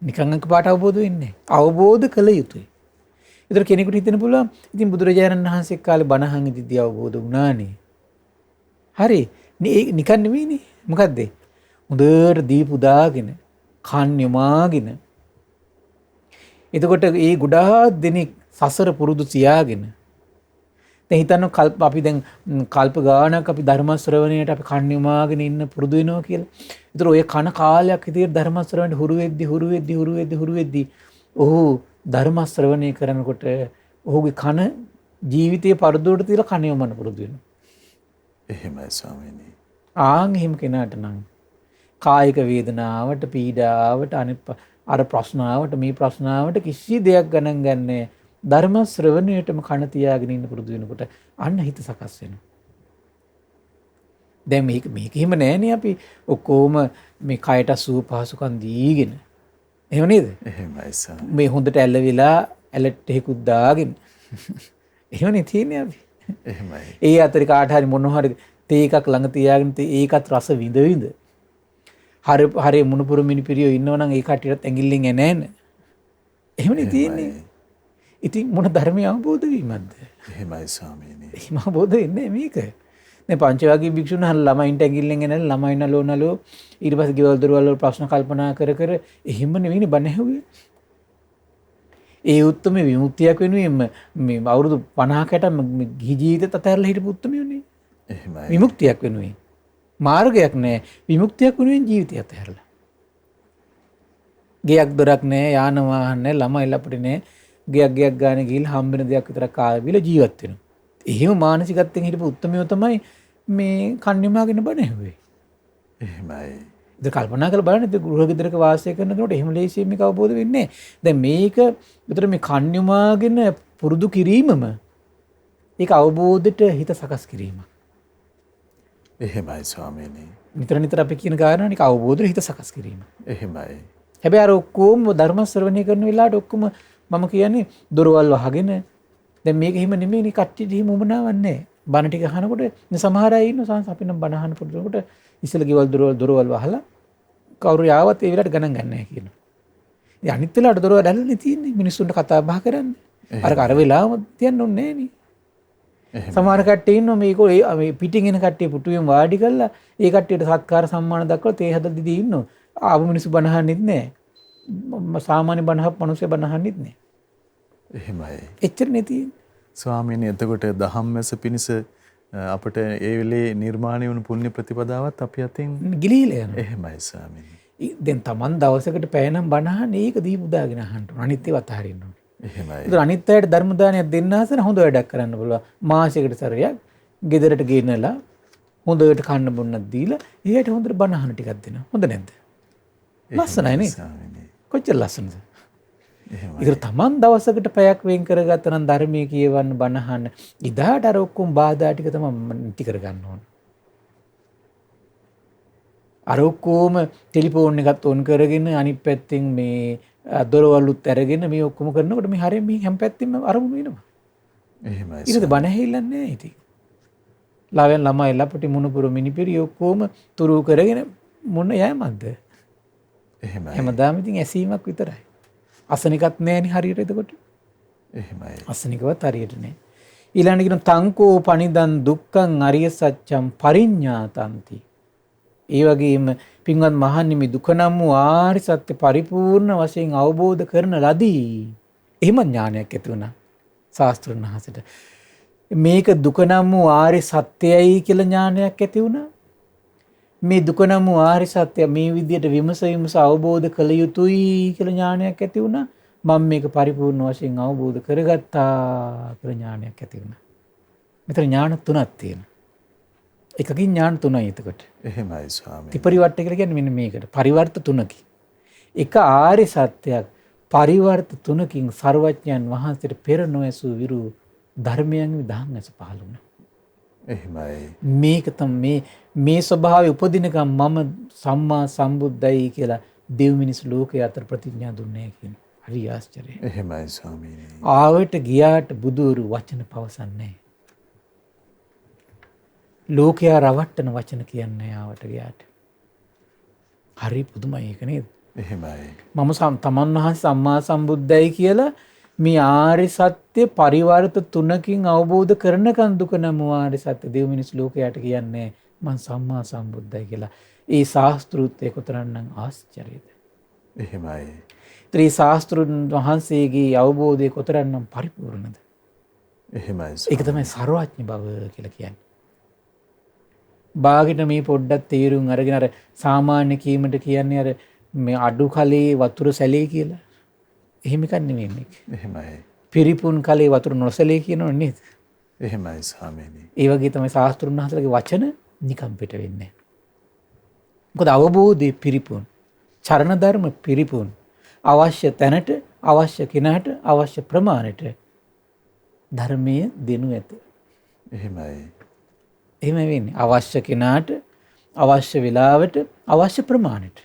නිකන් එකපාරට අවබෝධ වෙන්නේ නැහැ. අවබෝධ කළ යුතුයි. ඒතර කෙනෙකුට හිතෙන්න පුළුවන් ඉතින් බුදුරජාණන් වහන්සේ කාලේ බණ අහන් ඉඳිද්දී අවබෝධ වුණානේ. හරි. නිකන් නෙමෙයිනේ. මොකද්ද? හොඳට දීපු දාගෙන කන් යමාගෙන එතකොට ඒ ගොඩාක් දෙනෙක් සසර පුරුදු තියාගෙන දැන් හිතන්න අපි දැන් කල්ප ගානක් අපි ධර්ම ශ්‍රවණයට අපි කන් යමාගෙන ඉන්න පුරුදු වෙනවා කියලා. ඒතර ඔය කන කාලයක් විතර ධර්ම ශ්‍රවණයට හුරු වෙද්දි ඔහු ධර්ම ශ්‍රවණය කරනකොට ඔහුගේ කන ජීවිතයේ පරදුවට තියලා කන යොමන්න පුරුදු වෙනවා. එහෙමයි ස්වාමීනි. ආන් එහෙම කෙනාට නම් කායික වේදනාවට, පීඩාවට, අර ප්‍රශ්නාවට, මේ ප්‍රශ්නාවට කිසි දෙයක් ගණන් ගන්නෑ. ධර්ම ශ්‍රවණයටම කන තියාගෙන ඉන්න පුරුදු වෙනකොට අන්න හිත සකස් වෙනවා. දැන් මේක හිම නෑනේ අපි ඔක්කොම මේ කයට සුව පහසුකම් දීගෙන. එහෙම නේද? එහෙමයි සර්. මේ හොඳට ඇලවිලා ඇලට් එකකුත් දාගෙන. එහෙමනේ තියෙන්නේ අපි. එහෙමයි. ඒ අතරේ කාට හරි මොන හරි තේ එකක් ළඟ තියාගෙන ඒකත් රස විඳ. හරි මුණුපුරු මිනිපිරියෝ ඉන්නවනම් ඒ කට්ටියට ඇඟිල්ලෙන් එනෑන. එහෙමනේ තියෙන්නේ. ඉතින් මොන ධර්මය අවබෝධ වීමක්ද? එහෙමයි ස්වාමීනි. එහෙම අවබෝධ වෙන්නේ මේක. දැන් පංචවාගී භික්ෂුන් හර ළමයින්ට ඇඟිල්ලෙන් එනලා ළමයි නලෝ ඊට පස්සේ ගෙවල් දොරවල් වල ප්‍රශ්න කල්පනා කර එහෙම නෙවෙයිනේ බණ ඇහුවේ. ඒ උත්තම විමුක්තියක් වෙනුවෙන් මේ අවුරුදු 50කට ගිහි ජීවිතයත් අතහැරලා හිටපු උත්තමයෝනේ. එහෙමයි. විමුක්තියක් වෙනුවෙන්. මාර්ගයක් නැහැ. විමුක්තියක් වෙනුවෙන් ජීවිතය අතහැරලා. ගයක් දොරක් නැහැ, යාන වාහන නැහැ, ළමයි ලපටි නැහැ. ගයක් ගානේ ගිහිල්ලා හම්බෙන දෙයක් විතරක් කාලා බීලා ජීවත් වෙනවා. එහෙම මානසිකත්වයෙන් හිටපු උත්තමයෝ තමයි මේ කන්නිමාගෙන බණ ඇහුවේ. එහෙමයි. ඉතින් කල්පනා කරලා බලන්න ඉතින් ගෘහ ගෙදරක වාසය කරනකොට එහෙම ලේසියෙන් මේක අවබෝධ වෙන්නේ නැහැ. දැන් මේක විතර මේ කන්නිමාගෙන පුරුදු කිරීමම ඒක අවබෝධයට හිත සකස් කිරීම. එහෙමයි ස්වාමීනි. නිතර නිතර අපි කියන කාරණා නික අවබෝධයෙන් හිත සකස් කිරීම. එහෙමයි. හැබැයි අර ඔක්කොම ධර්ම ශ්‍රවණය කරන වෙලාවට ඔක්කොම මම කියන්නේ දොරවල් වහගෙන දැන් මේක හිම නෙමෙයි කට්ටියට හිම උමනාවක් නැහැ. බණ ටික අහනකොට සමහර අය ඉන්න සංස අපි නම් බණ අහන පුරුදුනකොට ඉස්සල ගෙවල් දොරවල් වහලා කවුරු යාවත් ඒ වෙලාවට ගණන් ගන්න නැහැ කියනවා. ඉතින් අනිත් වෙලාවට දොරවල් දැල්ලනේ තියෙන්නේ මිනිස්සුන්ට කතා බහ කරන්න. අර වෙලාවම තියන්න ඕනේ නැහැ නේ. සමහර කට්ටිය ඉන්නවා මේ පිටින් එන කට්ටිය පුටුවෙන් වාඩි කරලා ඒ කට්ටියට සත්කාර සම්මාන දක්වලා තේ හදලා දීදී ඉන්නවා. ආව මිනිස්සු බණ අහන්නෙත් නැහැ. සාමාන්‍ය බණහක් මිනිස්සු බණ අහන්නෙත් නැහැ. එහෙමයි. එච්චරනේ තියෙන්නේ. ස්වාමීනි එතකොට ධම්මස පිණිස අපට ඒ වෙලේ නිර්මාණය වුණු පුණ්‍ය ප්‍රතිපදාවත් අපි අතින් ගිලිහිලා යනවා. එහෙමයි ස්වාමීනි. දැන් Taman දවසකට පැය නම් බණ අහන්නේ ඒක දීපු දාගෙන අහන්න ඕන. අනිත් ඒවා අතහරින්න ඕන. එහෙමයි. ඒතර අනිත් අයට ධර්ම දානයක් දෙන්න හසන හොඳ වැඩක් කරන්න පුළුවන්. මාසයකට සැරයක් ගෙදරට ගෙනලා හොඳට කන්න බොන්නක් දීලා ඊට හොඳට බණ අහන ටිකක් දෙනවා. හොඳ නැද්ද? ලස්සනයි නේ? කොච්චර ලස්සනද? එහෙමයි. ඒතර Taman දවසකට පැයක් වෙන් කරගත්තා නම් ධර්මයේ කියවන්න බණ අහන්න ඉදාට අර ඔක්කොම බාධා ටික තමයි නැති කරගන්න ඕන. අර ඔක්කොම ටෙලිෆෝන් එකත් ඔන් කරගෙන අනිත් පැත්තෙන් මේ දොරවලුත් අරගෙන මේ ඔක්කොම කරනකොට මේ හරිය මේ හැම පැත්තෙම අරමුණු වෙනවා. එහෙමයි. ඊට බණ ඇහිල්ලන්නේ නැහැ ඉතින්. ලාවෙන් ළමයි ලපටි මුණුපුරු මිනිපිරි ඔක්කොම තුරු කරගෙන මොන යෑමක්ද? එහෙමයි. හැමදාම ඉතින් ඇසීමක් විතරයි. අසනිකත් නැහෙනි හරියට එතකොට. එහෙමයි. අසනිකවත් හරියට නෑ. ඊළඟට කියන තංකෝ පනිදන් දුක්ඛං අරිය සත්‍යං පරිඤ්ඤාතಂತಿ. ඒ වගේම පින්වත් මහන්නේ මේ දුක නම් වූ ආර්ය සත්‍ය පරිපූර්ණ වශයෙන් අවබෝධ කරන ලදී. එහෙම ඥානයක් ඇති වුණා ශාස්ත්‍රඥ වහන්සේට. මේක දුක නම් වූ ආර්ය සත්‍යයයි කියලා ඥානයක් ඇති වුණා. මේ දුක නම් වූ ආර්ය සත්‍ය මේ විදිහට විමස අවබෝධ කළ යුතුයි කියලා ඥානයක් ඇති වුණා. මම මේක පරිපූර්ණ වශයෙන් අවබෝධ කරගත්තා කියලා ඥානයක් ඇති වුණා. මෙතන ඥාන තුනක් තියෙනවා. එකකින් ඥාන තුනයි එතකොට. එහෙමයි ස්වාමීනි. ත්‍රිපරිවර්ත කියලා කියන්නේ මෙන්න මේකට. පරිවර්ත තුනකි. එක ආර්ය සත්‍යයක් පරිවර්ත තුනකින් සර්වඥයන් වහන්සේට පෙර නොඇසූ විරු ධර්මයන් විදහාන් ඇස පහළ වුණා. එහෙමයි. මේක තමයි මේ ස්වභාවය උපදිනකම් මම සම්මා සම්බුද්දයි කියලා දෙව් මිනිස් ලෝකයේ අතර ප්‍රතිඥා දුන්නේ කියන. හරි ආශ්චර්යයි. එහෙමයි ස්වාමීනි. ආවට ගියාට බුදුරු වචන පවසන්නේ. ලෝකයා රවට්ටන වචන කියන්නේ ආවට ගියාට. හරි පුදුමයි ඒක නේද? එහෙමයි. මම තමන් වහන්සේ සම්මා සම්බුද්දයි කියලා මේ ආර්ය සත්‍ය පරිවර්ත තුනකින් අවබෝධ කරනකන් දුක නම් ආර්ය සත්‍ය දෙව් මිනිස් ලෝකයට කියන්නේ මම සම්මා සම්බුද්දයි කියලා. ඒ ශාස්ත්‍රූත්වය කොතරම්නම් ආශ්චර්යද? එහෙමයි. ත්‍රි ශාස්ත්‍රුන් වහන්සේගේ අවබෝධය කොතරම්නම් පරිපූර්ණද? එහෙමයි. ඒක තමයි සර්වඥ බව කියලා කියන්නේ. බාගෙට මේ පොඩ්ඩක් තීරුම් අරගෙන අර සාමාන්‍ය කීමට කියන්නේ අර මේ අඩු කලේ වතුර සැලේ කියලා. එහෙම එකක් නෙමෙයි මේක. එහෙමයි. පිරිපුන් කලේ වතුර නොසැලේ කියනෝ නේද? එහෙමයි ස්වාමීනි. ඒ වගේ තමයි ශාස්ත්‍රුන් වහන්සේලාගේ වචන නිකම් පිට වෙන්නේ. මොකද අවබෝධයේ පිරිපුන්, චරණ ධර්ම පිරිපුන්, අවශ්‍ය තැනට, අවශ්‍ය කෙනාට, අවශ්‍ය ප්‍රමාණයට ධර්මයේ දෙනු ඇත. එහෙමයි. එහෙම වෙන්නේ. අවශ්‍ය කෙනාට, අවශ්‍ය වෙලාවට, අවශ්‍ය ප්‍රමාණයට.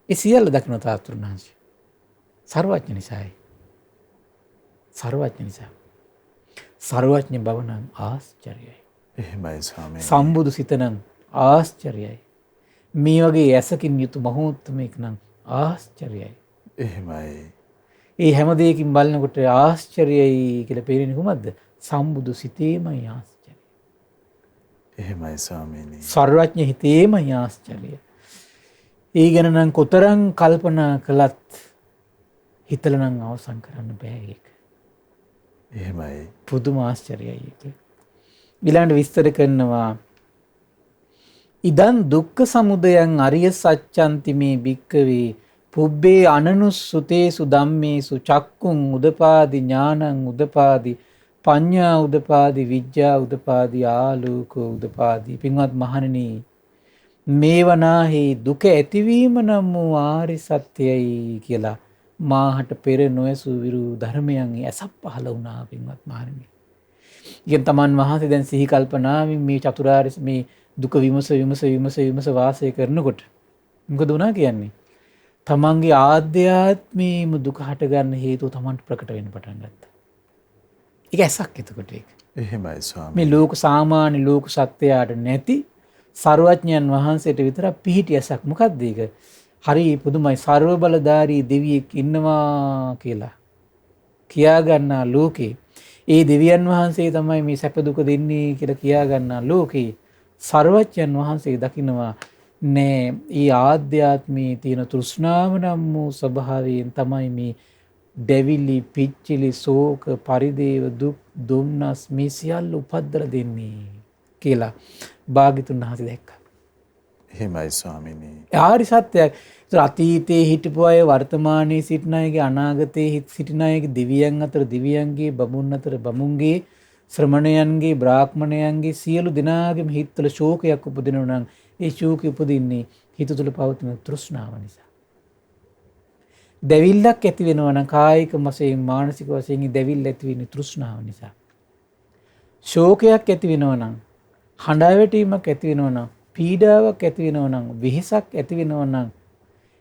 ඒ සියල්ල දක්න ශාස්ත්‍රුන් වහන්සේ. සර්වඥ නිසායි. සර්වඥ නිසා. සර්වඥ බව නම් ආශ්චර්යයි. එහෙමයි ස්වාමීනි. සම්බුදු සිත නම් ආශ්චර්යයි. මේ වගේ ඇසකින් යුතු මහෝත්තමෙක් නම් ආශ්චර්යයි. එහෙමයි. ඒ හැම දෙයකින් බලනකොට ආශ්චර්යයි කියලා පේන්නේ කොහොමද? සම්බුදු සිතේමයි ආශ්චර්යයි. එහෙමයි ස්වාමීනි. සර්වඥ හිතේමයි ආශ්චර්යයි. ඒ ගැන නම් කොතරම් කල්පනා කළත් හිතලා නම් අවසන් කරන්න බෑ ඒක. එහෙමයි. පුදුම ආශ්චර්යයි ඒක. ඊළඟට විස්තර කරනවා ඉදන් දුක්ඛ සමුදයං අරිය සත්‍යන්ති මේ භික්ඛවේ පුබ්බේ අනනුස්සුතේසු ධම්මේසු චක්කුං උදපාදි ඥානං උදපාදි පඤ්ඤා උදපාදි විඥා උදපාදි ආලෝකෝ උදපාදි. පින්වත් මහණෙනි, මේවනාහි දුක ඇතිවීම නම් වූ ආර්ය සත්‍යයි කියලා මාහට පෙර නොඇසූ විරු ධර්මයන් ඇසක් පහළ වුණා. පින්වත් මහණෙනි, ඉතින් තමන් වහන්සේ දැන් සිහි කල්පනාවෙන් මේ චතුරාර්ය මේ දුක විමස වාසය කරනකොට මොකද වුණා කියන්නේ? තමන්ගේ ආධ්‍යාත්මීයම දුක හට ගන්න හේතුව තමන්ට ප්‍රකට වෙන්න පටන් ගත්තා. ඒක ඇසක් එතකොට ඒක. එහෙමයි ස්වාමී. මේ ලෝක සාමාන්‍ය ලෝක සත්‍යයට නැති සර්වඥයන් වහන්සේට විතරක් පිහිටි ඇසක්. මොකක්ද ඒක? හරි පුදුමයි. සර්ව බලධාරී දෙවියෙක් ඉන්නවා කියලා කියා ගන්නා ලෝකේ ඒ දෙවියන් වහන්සේ තමයි මේ සැප දුක දෙන්නේ කියලා කියා ගන්නා ලෝකේ සර්වඥයන් වහන්සේ දකින්නවා නෑ ඒ ආධ්‍යාත්මයේ තියෙන තෘෂ්ණාව නම් වූ ස්වභාවයෙන් තමයි මේ දෙවිලි පිච්චිලි ශෝක පරිදේව දුක් දුම්නස් මේ සියල්ල උපද්දලා දෙන්නේ කියලා භාග්‍යතුන් වහන්සේ දැක්කා. එහෙමයි ස්වාමීනි. ආරි සත්‍යයක්. අතීතයේ හිටපු අය වර්තමානයේ සිටින අයගේ අනාගතයේ සිටින අයගේ දිව්‍යයන් අතර දිව්‍යයන්ගේ බමුණන් අතර බමුණන්ගේ ශ්‍රමණයන්ගේ බ්‍රාහ්මණයන්ගේ සියලු දෙනාගේම හිතවල ශෝකයක් උපදිනවා නම් ඒ ශෝකය උපදින්නේ හිත තුළ පවතින තෘෂ්ණාව නිසා. දැවිල්ලක් ඇති වෙනවා නම් කායික වශයෙන් මානසික වශයෙන් දැවිල්ල ඇති වෙන්නේ තෘෂ්ණාව නිසා. ශෝකයක් ඇති වෙනවා නම් හඬා වැටීමක් ඇති වෙනවා නම් පීඩාවක් ඇති වෙනවා නම් වෙහෙසක් ඇති වෙනවා නම්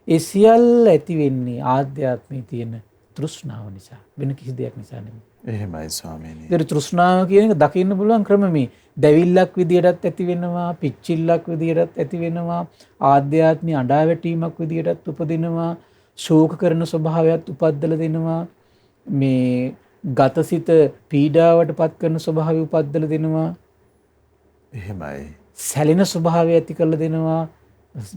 ඒ සියල්ල ඇති වෙන්නේ ආධ්‍යාත්මයේ තියෙන තෘෂ්ණාව නිසා. වෙන කිසි දෙයක් නිසා නෙමෙයි. එහෙමයි ස්වාමීනි. ඒ තෘෂ්ණාව කියන එක දකින්න පුළුවන් ක්‍රම මේ දැවිල්ලක් විදියටත් ඇති වෙනවා, පිච්චිල්ලක් විදියටත් ඇති වෙනවා, ආධ්‍යාත්මික අඬා වැටීමක් විදියටත් උපදිනවා, ශෝක කරන ස්වභාවයත් උපද්දලා දෙනවා, මේ ගතසිත පීඩාවට පත් කරන ස්වභාවය උපද්දලා දෙනවා. එහෙමයි. සැලෙන ස්වභාවය ඇති කරලා දෙනවා,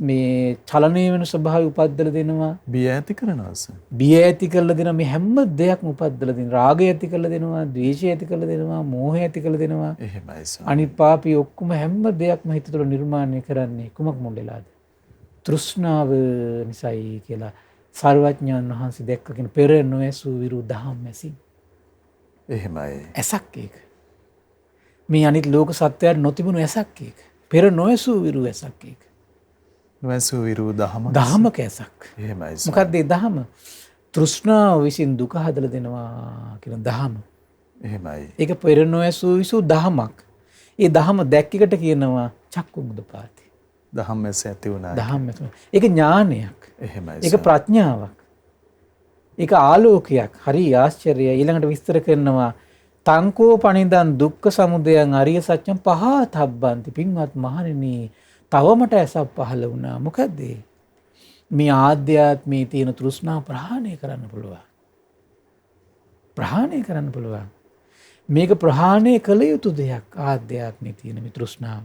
මේ චලනය වෙන ස්වභාවය උපද්දලා දෙනවා, බිය ඇති කරනවාස. බිය ඇති කරලා දෙනවා, මේ හැම දෙයක්ම උපද්දලා දෙනවා. රාගය ඇති කරලා දෙනවා, ද්වේෂය ඇති කරලා දෙනවා, මෝහය ඇති කරලා දෙනවා. එහෙමයි ස්වාමී. අනිත් පාපී ඔක්කොම හැම දෙයක්ම හිත තුළ නිර්මාණය කරන්නේ කුමක් මුල් වෙලාද? තෘෂ්ණාව නිසායි කියලා සර්වඥාන් වහන්සේ දැක්කගෙන පෙර නොඇසූ විරු දහම් ඇසින්. එහෙමයි. ඇසක් ඒක. මේ අනිත් ලෝක සත්‍යයට නොතිබුණු ඇසක් ඒක. පෙර නොඇසූ විරු ඇසක් ඒක. නොඇසූ විරු දහම. දහමක ඇසක්. එහෙමයි. මොකක්ද ඒ දහම? තෘෂ්ණාව විසින් දුක හදලා දෙනවා කියන දහම. එහෙමයි. ඒක පෙර නොඇසූ විසූ දහමක්. ඒ දහම දැක්කකට කියනවා චක්කුමුදපාති. දහම් ඇස ඇති වුණා. දහම් ඇති. ඒක ඥානයක්. එහෙමයි. ඒක ප්‍රඥාවක්. ඒක ආලෝකයක්. හරි ආශ්චර්යයි. ඊළඟට විස්තර කරනවා තංකෝ පනිදන් දුක්ඛ සමුදයං අරිය සත්‍යං පහතබ්බන්ති. පින්වත් මහණෙනි, තවමට ඇසක් පහළ වුණා. මොකද මේ ආධ්‍යාත්මයේ තියෙන තෘෂ්ණා ප්‍රහාණය කරන්න පුළුවන්. ප්‍රහාණය කරන්න පුළුවන්. මේක ප්‍රහාණය කළ යුතු දෙයක්. ආධ්‍යාත්මයේ තියෙන මේ තෘෂ්ණාව.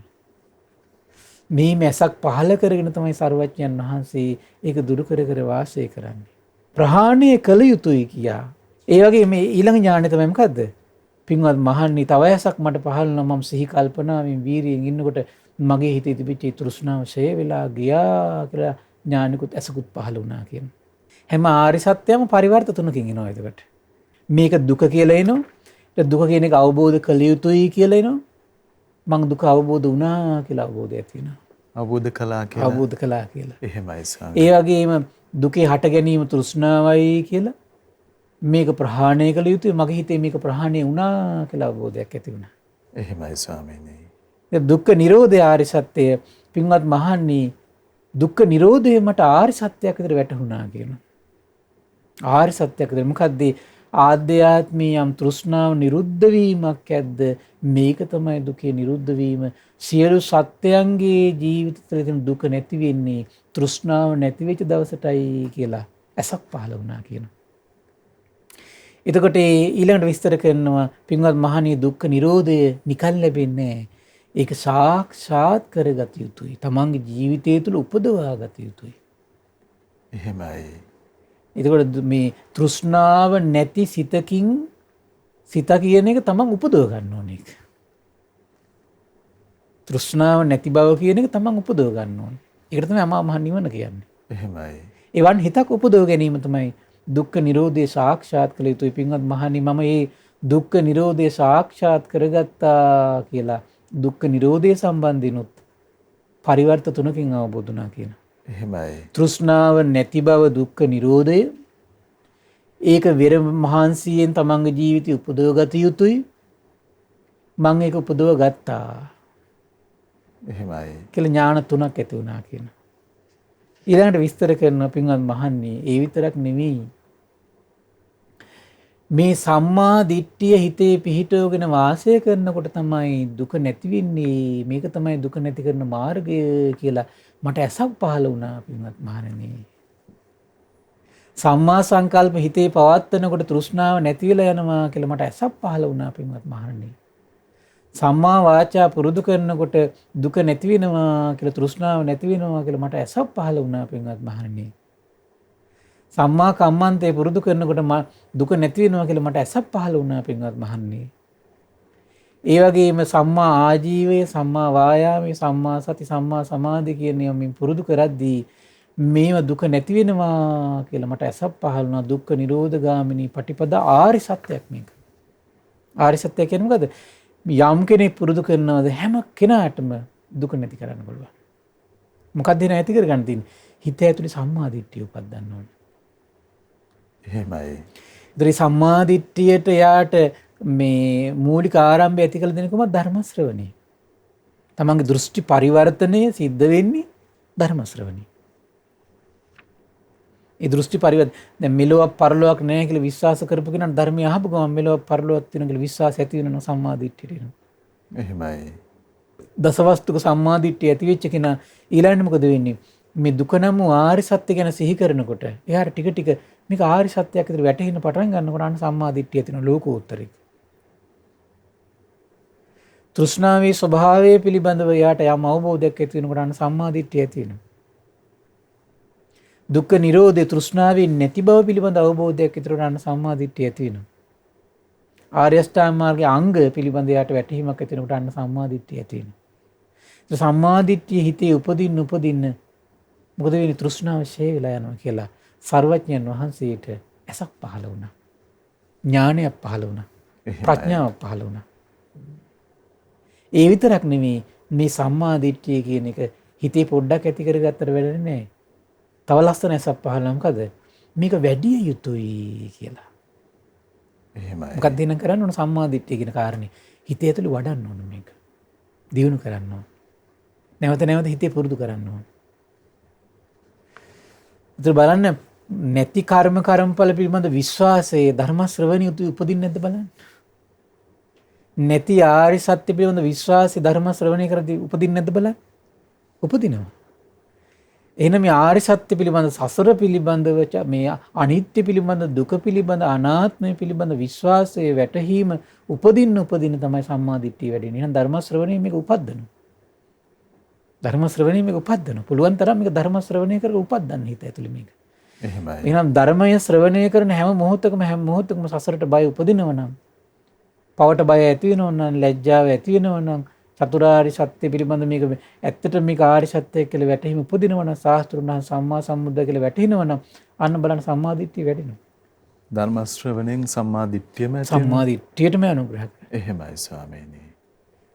මේ මැසක් පහළ කරගෙන තමයි සර්වඥයන් වහන්සේ ඒක දුරු කර කර වාසය කරන්නේ. ප්‍රහාණය කළ යුතුයි කියා. ඒ වගේ මේ ඊළඟ ඥාණය තමයි මොකද්ද? පින්වත් මහන්නි, තව ඇසක් මට පහළ වුණා. මම සිහි කල්පනාවෙන් වීරියෙන් ඉන්නකොට මගේ හිතේ තිබිච්ච තෘෂ්ණාව ෂය වෙලා ගියා කියලා ඥානිකුත් ඇසකුත් පහළ වුණා කියන. හැම ආරි සත්‍යයම පරිවර්ත තුනකින් එනවා එතකොට. මේක දුක කියලා එනවා. දුක කියන එක අවබෝධ කළ යුතුයි කියලා එනවා. මං දුක අවබෝධ වුණා කියලා අවබෝධයක් තියෙනවා. අවබෝධ කළා කියලා. අවබෝධ කළා කියලා. එහෙමයි ස්වාමී. ඒ වගේම දුකේ හට ගැනීම තෘෂ්ණාවයි කියලා මේක ප්‍රහාණය කළ යුතුයි. මගේ හිතේ මේක ප්‍රහාණය වුණා කියලා අවබෝධයක් ඇති වුණා. එහෙමයි ස්වාමීනි. දුක්ඛ නිරෝධය ආරි සත්‍යය. පින්වත් මහන්නි, දුක්ඛ නිරෝධය මට ආරි සත්‍යයක් විතර වැටහුණා කියනවා. ආරි සත්‍යයක් විතර මොකද්ද? ආධ්‍යාත්මීය යම් තෘෂ්ණාව නිරුද්ධ වීමක් ඇද්ද? මේක තමයි දුකේ නිරුද්ධ වීම. සියලු සත්‍යයන්ගේ ජීවිත තුළ තියෙන දුක නැති වෙන්නේ තෘෂ්ණාව නැති වෙච්ච දවසටයි කියලා ඇසක් පහළ වුණා කියනවා. එතකොට ඊළඟට විස්තර කරනවා පින්වත් මහණිය, දුක්ඛ නිරෝධය නිකන් ලැබෙන්නේ නැහැ. ඒක සාක්ෂාත් කරගත යුතුයි. තමන්ගේ ජීවිතය තුළ උපදවා ගත යුතුයි. එහෙමයි. එතකොට මේ තෘෂ්ණාව නැති සිතකින් සිත කියන එක තමන් උපදව ගන්න ඕනේ. තෘෂ්ණාව නැති බව කියන එක තමන් උපදව ගන්න ඕනේ. ඒකට තමයි අමා මහ නිවන කියන්නේ. එහෙමයි. එවන් හිතක් උපදව ගැනීම තමයි දුක්ඛ නිරෝධය සාක්ෂාත් කළ යුතුයි. පින්වත් මහණනි, මම මේ දුක්ඛ නිරෝධය සාක්ෂාත් කරගත්තා කියලා දුක්ඛ නිරෝධය සම්බන්ධිනුත් පරිවර්ත තුනකින් අවබෝධ වුණා කියන. එහෙමයි. තෘෂ්ණාව නැති බව දුක්ඛ නිරෝධය. ඒක වෙර මහන්සියෙන් තමන්ගේ ජීවිතය උපදව ගත යුතුයි. මං ඒක උපදව ගත්තා එහෙමයි. කියලා ඥාන 3ක් ඇති වුණා කියන. ඊළඟට විස්තර කරන පින්වත් මහන්නේ ඒ විතරක් නෙවෙයි. මේ සම්මා දිට්ඨිය හිතේ පිහිටවගෙන වාසය කරනකොට තමයි දුක නැති වෙන්නේ. මේක තමයි දුක නැති කරන මාර්ගය කියලා මට ඇසක් පහළ වුණා පින්වත් මහණෙනි. සම්මා සංකල්ප හිතේ පවත්වනකොට තෘෂ්ණාව නැති වෙලා යනවා කියලා මට ඇසක් පහළ වුණා පින්වත් මහණෙනි. සම්මා වාචා පුරුදු කරනකොට දුක නැති වෙනවා කියලා තෘෂ්ණාව නැති වෙනවා කියලා මට ඇසක් පහළ වුණා පින්වත් මහණෙනි. සම්මා කම්මන්තේ පුරුදු කරනකොට දුක නැති වෙනවා කියලා මට ඇසක් පහළ වුණා පින්වත් මහණෙනි. ඒ වගේම සම්මා ආජීවය, සම්මා වායාමයේ, සම්මා සති, සම්මා සමාධි කියන මේ පුරුදු කරද්දී මේව දුක නැති වෙනවා කියලා මට ඇසක් පහළ වුණා. දුක්ඛ නිරෝධ ගාමිනී පටිපදා ආරි සත්‍යයක් මේක. ආරි සත්‍ය කියන්නේ මොකද? යම් කෙනෙක් පුරුදු කරනවද හැම කෙනාටම දුක නැති කරන්න පුළුවන්. මොකක්ද නැති කරගන්න තියෙන්නේ? හිත ඇතුලේ සම්මා දිට්ඨිය උපදින්න ඕනේ. එහෙමයි. ඉතින් සම්මා දිට්ඨියට යාට මේ මූලික ආරම්භය ඇති කළ දෙන කොහොමද? ධර්ම ශ්‍රවණය. තමන්ගේ දෘෂ්ටි පරිවර්තනය සිද්ධ වෙන්නේ ධර්ම ශ්‍රවණය. ඒ දෘෂ්ටි පරිවර්තන දැන් මෙලොවක් පරලොවක් නැහැ කියලා විශ්වාස කරපු කෙනා ධර්මය අහපු ගමන් මෙලොවක් පරලොවක් තියෙනවා කියලා විශ්වාසය ඇති වෙනවා සම්මා දිට්ඨියට එනවා. එහෙමයි. දසවස්තුක සම්මා දිට්ඨිය ඇති වෙච්ච කෙනා ඊළඟට මොකද වෙන්නේ? මේ දුක නම් ආර්ය සත්‍ය ගැන සිහි කරනකොට එයාට ටික ටික මේක ආර්ය සත්‍යයක් විතර වැටහෙන්න පටන් ගන්නකොට අන්න සම්මා දිට්ඨිය තියෙන ලෝකෝත්තරයි. තෘෂ්ණාවේ ස්වභාවය පිළිබඳව එයාට යම් අවබෝධයක් ඇති වෙනකොට අන්න සම්මා දිට්ඨිය ඇති වෙනවා. දුක්ඛ නිරෝධේ තෘෂ්ණාවේ නැති බව පිළිබඳ අවබෝධයක් ඇති වෙනකොට අන්න සම්මා දිට්ඨිය ඇති වෙනවා. ආර්ය අෂ්ටාංග මාර්ගයේ අංග පිළිබඳ එයාට වැටහීමක් ඇති වෙනකොට අන්න සම්මා දිට්ඨිය ඇති වෙනවා. ඒ සම්මා දිට්ඨිය හිතේ උපදින්න මොකද වෙන්නේ? තෘෂ්ණාව ෂේ වෙලා යනවා කියලා සර්වඥයන් වහන්සේට ඇසක් පහළ වුණා. ඥානයක් පහළ වුණා. ප්‍රඥාවක් පහළ වුණා. ඒ විතරක් නෙමෙයි මේ සම්මා දිට්ඨිය කියන එක හිතේ පොඩ්ඩක් ඇති කරගත්තට වැඩක් නැහැ. තව ලස්සන ඇසක් පහළ වුණා. මොකද? මේක වැඩි යුතුයි කියලා. එහෙමයි. මොකක්ද දෙන්න කරන්න ඕන? සම්මා දිට්ඨිය කියන කාරණේ හිතේ ඇතුළේ වඩන්න ඕන මේක. දියුණු කරන්න ඕන. නැවත නැවත හිතේ පුරුදු කරන්න ඕන. ඉතින් බලන්න නැති කර්මඵල පිළිබඳ විශ්වාසයේ ධර්ම ශ්‍රවණිය උපදින්නේ නැද්ද බලන්න. නැති ආරි සත්‍ය පිළිබඳ විශ්වාසයේ ධර්ම ශ්‍රවණය කරද්දී උපදින්නේ නැද්ද බලන්න. උපදිනවා. එහෙනම් මේ ආරි සත්‍ය පිළිබඳ සසර පිළිබඳව මේ අනිත්‍ය පිළිබඳ දුක පිළිබඳ අනාත්මය පිළිබඳ විශ්වාසයේ වැටහීම උපදින්න තමයි සම්මා දිට්ඨිය වැඩි වෙන්නේ. එහෙනම් ධර්ම ශ්‍රවණය මේක උපද්දනවා. ධර්ම ශ්‍රවණය මේක උපද්දනවා. පුළුවන් තරම් මේක ධර්ම ශ්‍රවණය කරලා උපද්දන්න හිත ඇතුලේ මේක. එහෙමයි. එහෙනම් ධර්මය ශ්‍රවණය කරන හැම මොහොතකම සසරට බය උපදිනව නම්, පවට බය ඇති වෙනව නම්, ලැජ්ජාව ඇති වෙනව නම්, චතුරාර්ය සත්‍ය පිළිබඳ මේක ඇත්තට මේක ආර්ය සත්‍යයක් කියලා වැටහීම උපදිනව නම්, ශාස්ත්‍රුණ සම්මා සම්බුද්ධ කියලා වැටහෙනව නම් අන්න බලන්න සම්මා දිට්ඨිය වැඩෙනවා. ධර්ම ශ්‍රවණයෙන් සම්මා දිට්ඨියම ඇති සම්මා දිට්ඨියටම අනුග්‍රහ කරනවා. එහෙමයි ස්වාමීනි.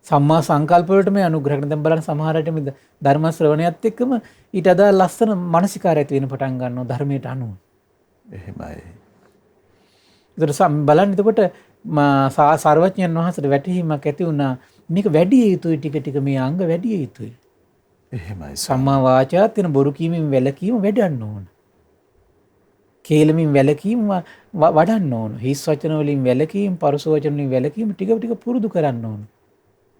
සම්මා සංකල්ප වලටම අනුග්‍රහ කරන. දැන් බලන්න සමහර විට මේ ධර්ම ශ්‍රවණයත් එක්කම ඊට අදාළ ලස්සන මානසිකාරය ඇති වෙන පටන් ගන්නවා ධර්මයට අනුව. එහෙමයි. ඒතර බලන්න එතකොට සර්වඥයන් වහන්සේට වැටහීමක් ඇති වුණා මේක වැඩි යුතුයි ටික ටික මේ අංග වැඩි යුතුයි. එහෙමයි. සම්මා වාචා තියෙන බොරු කීමෙන් වැළකීම වැඩන්න ඕන. කේලමින් වැළකීම වඩන්න ඕන. හිස් වචන වලින් වැළකීම, පරුස වචන වලින් වැළකීම ටික ටික පුරුදු කරන්න ඕන.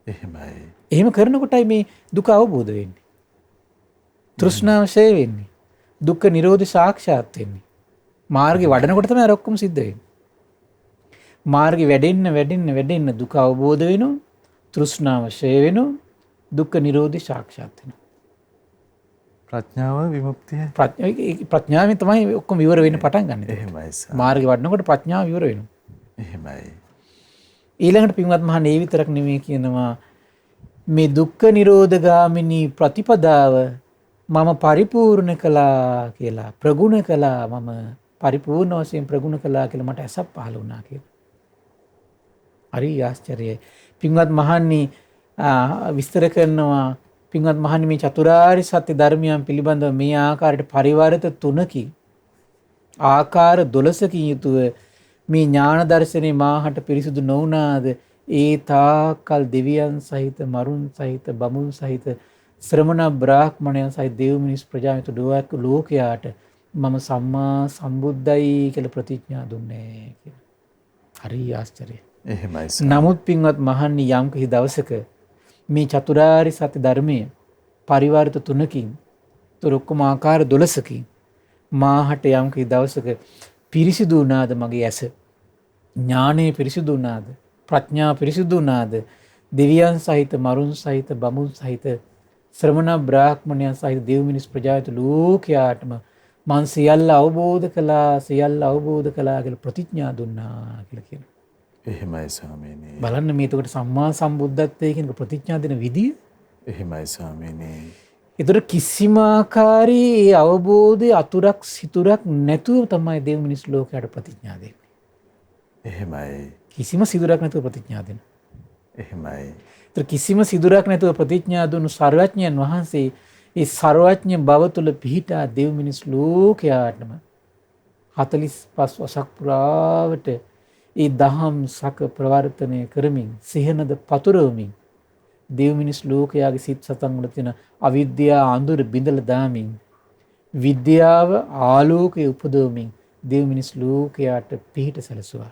එහෙමයි. එහෙම කරනකොටයි මේ දුක අවබෝධ වෙන්නේ. තෘෂ්ණාව ෂේ වෙන්නේ. දුක්ඛ නිරෝධය සාක්ෂාත් වෙන්නේ. මාර්ගේ වඩනකොට තමයි අර ඔක්කොම සිද්ධ වෙන්නේ. මාර්ගේ වැඩෙන්න දුක අවබෝධ වෙනවා. තෘෂ්ණාව ෂේ වෙනවා. දුක්ඛ නිරෝධය සාක්ෂාත් වෙනවා. ප්‍රඥාව විමුක්තිය. ප්‍රඥාවෙන් තමයි ඔක්කොම විවර වෙන්න පටන් ගන්න. එහෙමයි සර්. මාර්ගේ වඩනකොට ප්‍රඥාව විවර වෙනවා. එහෙමයි. ඊළඟට පින්වත් මහණේ විතරක් නෙමෙයි කියනවා මේ දුක්ඛ නිරෝධ ගාමිනී ප්‍රතිපදාව මම පරිපූර්ණ කළා කියලා, ප්‍රගුණ කළා, මම පරිපූර්ණ වශයෙන් ප්‍රගුණ කළා කියලා මට ඇසක් පහළ වුණා කියලා. හරි ආශ්චර්යයි. පින්වත් මහණනි විස්තර කරනවා පින්වත් මහණනි මේ චතුරාර්ය සත්‍ය ධර්මයන් පිළිබඳව මේ ආකාරයට පරිවර්ත 3කින් ආකාර 12කින් යුතුව මේ ඥාන දර්ශනේ මාහට පිරිසුදු නොවුනාද ඒ තාකල් දෙවියන් සහිත මරුන් සහිත බමුන් සහිත ශ්‍රමණ බ්‍රාහ්මණයන් සහිත දෙව් මිනිස් ප්‍රජාමිත ලෝකයාට මම සම්මා සම්බුද්ධයි කියලා ප්‍රතිඥා දුන්නේ කියලා. හරි ආශ්චර්යයි. එහෙමයි. නමුත් පින්වත් මහන්නි යම් කිසි දවසක මේ චතුරාර්ය සත්‍ය ධර්මයේ පරිවර්ත තුනකින් තුර ඔක්කොම ආකාර 12කින් මාහට යම් කිසි දවසක පිරිසිදු වුණාද මගේ ඇස, ඥානෙ පිරිසිදු වුණාද, ප්‍රඥා පිරිසිදු වුණාද, දෙවියන් සහිත මරුන් සහිත බමුන් සහිත ශ්‍රමණ බ්‍රාහ්මණයන් සහිත දෙව් මිනිස් ප්‍රජාත ලෝකයාටම මං සියල්ල අවබෝධ කළා කියලා ප්‍රතිඥා දුන්නා කියලා කියනවා. එහෙමයි ස්වාමීනි. බලන්න මේ එතකොට සම්මා සම්බුද්ධත්වයේ කියන ප්‍රතිඥා දෙන විදිය. එහෙමයි ස්වාමීනි. ඒතර කිසිම ආකාරයේ ඒ අවබෝධයේ අතුරක් සිතුරක් නැතුව තමයි දෙව් මිනිස් ලෝකයට ප්‍රතිඥා දෙන්නේ. එහෙමයි. කිසිම සිදුරක් නැතුව ප්‍රතිඥා දෙනවා. එහෙමයි. ඒතර කිසිම සිදුරක් නැතුව ප්‍රතිඥා දුන්නු සර්වඥයන් වහන්සේ ඒ සර්වඥ බව තුළ පිහිටා දෙව් මිනිස් ලෝකයාටම 45 වසක් පුරාවට ඒ දහම් සක ප්‍රවර්තනය කරමින් සිහනද පතුරවමින් දෙව් මිනිස් ලෝකයාගේ සිත් සතන් වල තියෙන අවිද්‍යාව අඳුර බිඳලා දාමින් විද්‍යාව ආලෝකයේ උපදවමින් දෙව් මිනිස් ලෝකයාට පිහිට සැලසුවා.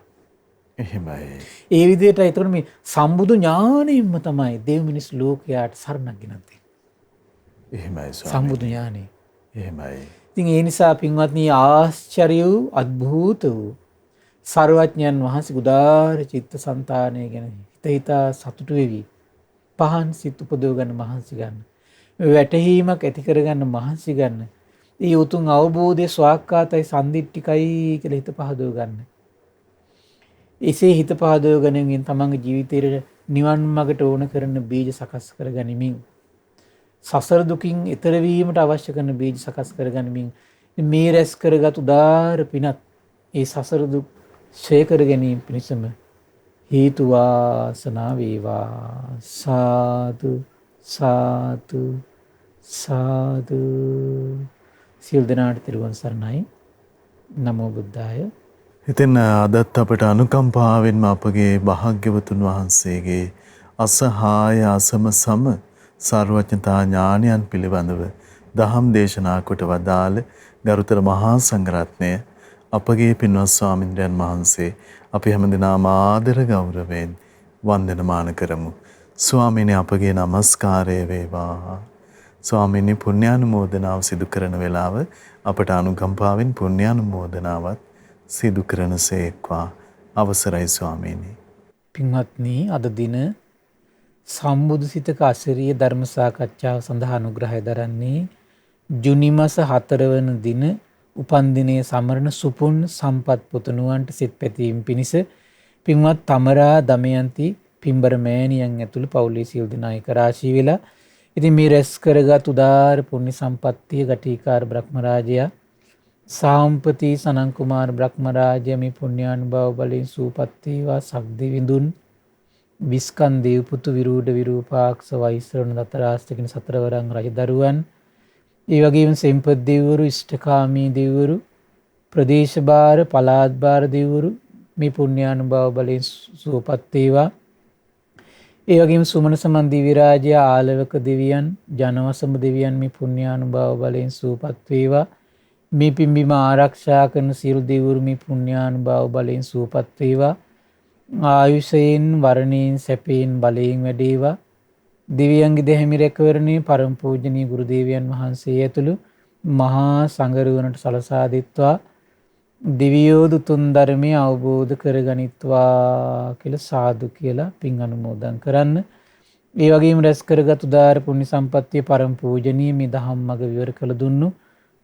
එහෙමයි. ඒ විදිහට ඒතකොට මේ සම්බුදු ඥාණයෙන්ම තමයි දෙව් මිනිස් ලෝකයාට සරණක් ගෙනත් දෙන්නේ. එහෙමයි ස්වාමීනි. සම්බුදු ඥාණය. එහෙමයි. ඉතින් ඒ නිසා පින්වත්නි ආශ්චර්ය වූ අద్භූත වූ සර්වඥයන් වහන්සේ උදාර චිත්තසංතානය ගැන හිතා සතුටු වෙවි. පහන් සිත් උපදව ගන්න මහන්සි ගන්න. වැටහීමක් ඇති කරගන්න මහන්සි ගන්න. ඒ උතුම් අවබෝධයේ ස්වාක්කාතයි සම්දිට්ඨිකයි කියලා හිත පහදව ගන්න. එසේ හිත පහදව ගැනීමෙන් තමන්ගේ ජීවිතයේ නිවන් මාර්ගට ඕන කරන බීජ සකස් කර ගනිමින් සසර දුකින් ඈතර වීමට අවශ්‍ය කරන බීජ සකස් කර ගනිමින් මේ රැස් කරගත් උදාර පිනත් ඒ සසර දුක් ඡය කර ගැනීම පිණිසම හේතු වාසනා වේවා. සාදු සාදු සාදු. සියලු දෙනාට තෙරුවන් සරණයි. නමෝ බුද්ධාය. ඉතින් අදත් අපට අනුකම්පාවෙන්ම අපගේ භාග්‍යවතුන් වහන්සේගේ අසහාය අසම සම සර්වඥතා ඥානයන් පිළිබඳව දහම් දේශනා කොට වදාළ ගරුතර මහා සංඝරත්නය අපගේ පින්වත් ස්වාමින්ද්‍රයන් වහන්සේ අපි හැමදෙනාම ආදර ගෞරවයෙන් වන්දනමාන කරමු. ස්වාමීනි අපගේ নমස්කාරය වේවා. ස්වාමීනි පුණ්‍යානුමෝදනාව සිදු කරන වෙලාව අපට අනුකම්පාවෙන් පුණ්‍යානුමෝදනාවත් සිදු කරනසේක්වා. අවසරයි ස්වාමීනි. පින්වත්නි අද දින සම්බුදු සිතක අසිරිය ධර්ම සාකච්ඡාව සඳහා අනුග්‍රහය දරන්නේ ජුනි මාස 4 වන දින උපන් දිනයේ සමරන සුපුන් සම්පත් පුතුණුවන්ට සිත පැතීම පිණිස පින්වත් තමරා දමයන්ති පින්බර මෑණියන් ඇතුළු පවුලේ සියලු දෙනා එක රාශී වෙලා ඉතින් මේ රැස් කරගත් උදාාර පුණ්‍ය සම්පත්තිය ගටිකාර බ්‍රහ්මරාජයා සාම්පති සනන් කුමාර බ්‍රහ්මරාජයා මේ පුණ්‍යානුභව බලෙන් සූපත් වේවා. සග්දි විඳුන් විස්කන් දේව පුතු විරූඪ විරූපාක්ෂ වෛශ්‍රවණ දතරාස්ත කියන සතරවරන් රජදරුවන් ඒ වගේම සෙම්පත් දෙවිවරු ඉෂ්ඨකාමී දෙවිවරු ප්‍රදේශ භාර පළාත් භාර දෙවිවරු මේ පුණ්‍යානුභව බලෙන් සූපත් වේවා. ඒ වගේම සුමන සමන් දිව්‍ය රාජ්‍ය ආලවක දෙවියන් ජනවසම දෙවියන් මේ පුණ්‍යානුභව බලෙන් සූපත් වේවා. මේ පින්බිම ආරක්ෂා කරන සියලු දෙවිවරු මේ පුණ්‍යානුභව බලෙන් සූපත් වේවා. ආයුෂයෙන් වරණයෙන් සැපයෙන් බලයෙන් වැඩේවා. දෙවියන්ගේ දෙහිමි රැකවරණේ පරම පූජනීය ගුරු දේවයන් වහන්සේ ඇතුළු මහා සංඝරුවනට සලසා දෙත්වා දිවියෝ දුතුන් ධර්මය අවබෝධ කරගනිත්වා කියලා සාදු කියලා පින් අනුමෝදන් කරන්න. ඒ වගේම රැස් කරගත් උදාාර පුණ්‍ය සම්පත්තිය පරම පූජනීය මේ දහම් මඟ විවර කළ දුන්නු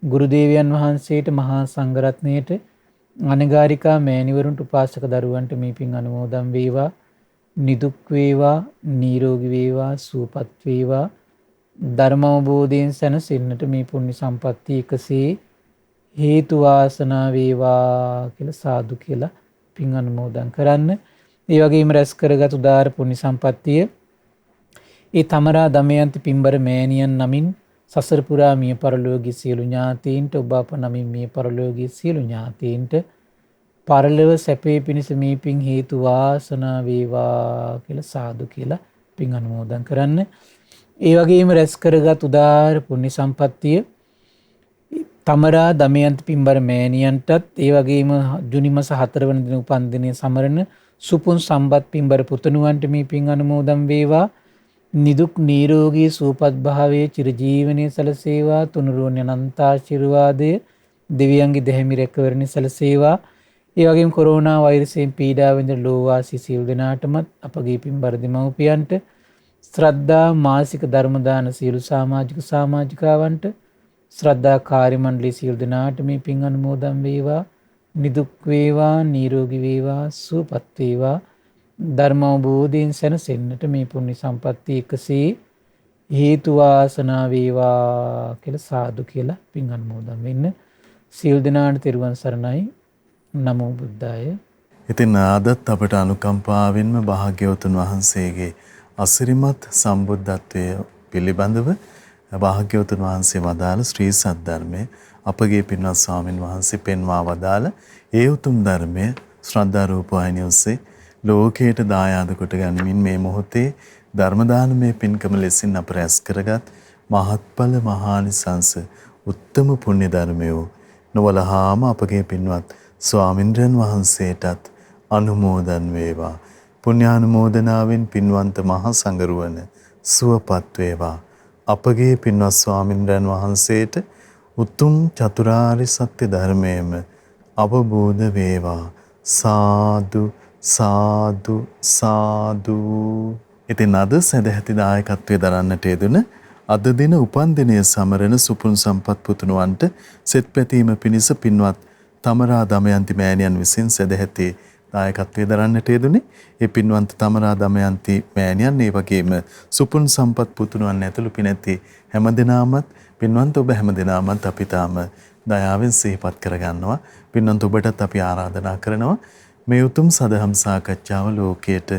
ගුරු දේවයන් වහන්සේට මහා සංඝරත්නයට අනගාരികා මෑණිවරුන්ට උපාසක දරුවන්ට මේ පින් අනුමෝදන් වේවා. නිදුක් වේවා නිරෝගී වේවා සුවපත් වේවා. ධර්ම අවබෝධයෙන් සැනසෙන්නට මේ පුණ්‍ය සම්පත්තිය එකසේ හේතු වාසනා වේවා කියලා සාදු කියලා පින් අනුමෝදන් කරන්න. ඒ වගේම රැස් කරගත් උදාාර පුණ්‍ය සම්පත්තිය ඒ තමරා දමයන්ති පින්බර මෑණියන් නමින් සසර පුරා මිය පරලෝකීය සියලු ඥාතීන්ට ඔබ අප නමින් මිය පරලෝකීය සියලු ඥාතීන්ට පරලොව සැපේ පිණිස මේ පින් හේතු වාසනා වේවා කියලා සාදු කියලා පින් අනුමෝදන් කරන්න. ඒ වගේම රැස් කරගත් උදාාර පුණ්‍ය සම්පත්තිය තමරා දමයන්ත පින්බර මෑණියන්ටත් ඒ වගේම ජුනි මාස 4 වෙනි දින උපන්දිනය සමරන සුපුන් සම්බත් පින්බර පුතණුවන්ට මේ පින් අනුමෝදන් වේවා. නිදුක් නිරෝගී සුවපත් භාවයේ චිරජීවනයේ සැලසේවා. තුනුරුවන් අනන්ත ආශිර්වාදය දෙවියන්ගේ දෙහිමි රැකවරණය සැලසේවා. ඒ වගේම කොරෝනා වෛරසයෙන් පීඩා විඳින ලෝවාසී සියලු දෙනාටමත් අපගේ පින්බර දෙමව්පියන්ට ශ්‍රද්ධා මාසික ධර්ම දාන සියලු සමාජිකාවන්ට ශ්‍රද්ධා කාර්ය මණ්ඩලයේ සියලු දෙනාට මේ පින් අනුමෝදන් වේවා. නිදුක් වේවා නිරෝගී වේවා සුවපත් වේවා. ධර්ම අවබෝධයෙන් සැනසෙන්නට මේ පුණ්‍ය සම්පත්තිය එකසේ හේතු වාසනා වේවා කියලා සාදු කියලා පින් අනුමෝදන් වෙන්න. සියලු දෙනාට තෙරුවන් සරණයි. නමෝ බුද්දාය. ඉතින් අදත් අපට අනුකම්පාවෙන්ම භාග්‍යවතුන් වහන්සේගේ අසිරිමත් සම්බුද්ධත්වය පිළිබඳව භාග්‍යවතුන් වහන්සේ වදාළ ශ්‍රී සද්ධර්මයේ අපගේ පින්වත් ස්වාමින් වහන්සේ පෙන්වා වදාළ ඒ උතුම් ධර්මය ශ්‍රද්ධා රූපවාහිනිය ඔස්සේ ලෝකයට දායාද කොට ගනිමින් මේ මොහොතේ ධර්ම දානමය පින්කම ලෙසින් අප රැස් කරගත් මහත්ඵල මහානිසංස උත්තම පුණ්‍ය ධර්මයෝ නොවලහාම අපගේ පින්වත් ස්වාමින්ද්‍රයන් වහන්සේටත් අනුමෝදන් වේවා. පුණ්‍යානුමෝදනාවෙන් පින්වන්ත මහා සංඝරුවන සුවපත් වේවා. අපගේ පින්වත් ස්වාමින්ද්‍රයන් වහන්සේට උතුම් චතුරාර්ය සත්‍ය ධර්මයේම අවබෝධ වේවා. සාදු සාදු සාදු. ඉතින් අද සදැහැති දායකත්වයේ දරන්නට යෙදුන අද දින උපන්දිනය සමරන සුපුන් සම්පත් පුතුණුවන්ට සෙත් පැතීම පිණිස පින්වත් තමරා දමයන්ති මෑණියන් විසින් සදැහැති දායකත්වයේ දරන්නට යෙදුනේ. ඒ පින්වන්ත තමරා දමයන්ති මෑණියන් ඒ වගේම සුපුන් සම්පත් පුතුණුවන් ඇතුළු පිනැති හැමදෙනාමත් පින්වන්ත ඔබ හැමදෙනාමත් අපි තාම දයාවෙන් සිහිපත් කරගන්නවා. පින්වන්ත ඔබටත් අපි ආරාධනා කරනවා මේ උතුම් සදහම් සාකච්ඡාව ලෝකයට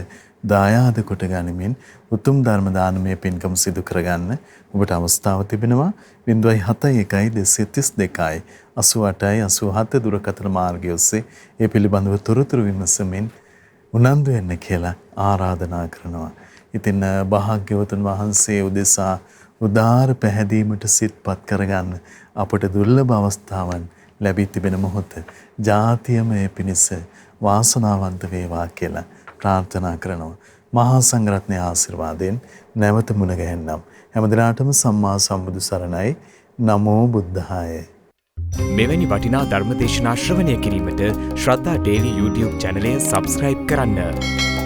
දායාද කොට ගනිමින් උතුම් ධර්ම දානමය පින්කම් සිදු කරගන්න ඔබට අවස්ථාව තිබෙනවා. 0.71 232 88 දුරකථන මාර්ගය ඔස්සේ ඒ පිළිබඳව තොරතුරු විමසමින් උනන්දු වෙන්න කියලා ආරාධනා කරනවා. ඉතින් භාග්‍යවතුන් වහන්සේ උදෙසා උදාාර පැහැදීමට සිත්පත් කරගන්න අපට දුර්ලභ අවස්ථාවන් ලැබී තිබෙන මොහොත ජාතියමය පිණිස වාසනාවන්ත වේවා කියලා ප්‍රාර්ථනා කරනවා. මහා සංඝරත්නයේ ආශිර්වාදයෙන් නැවත මුණ ගැහෙන්නම්. හැමදිනාටම සම්මා සම්බුදු සරණයි. නමෝ බුද්ධාය. මෙවැනි වටිනා ධර්මදේශනා ශ්‍රවණය කිරීමට ශ්‍රද්ධා ටෙලි YouTube චැනලය සබ්ස්ක්‍රයිබ් කරන්න.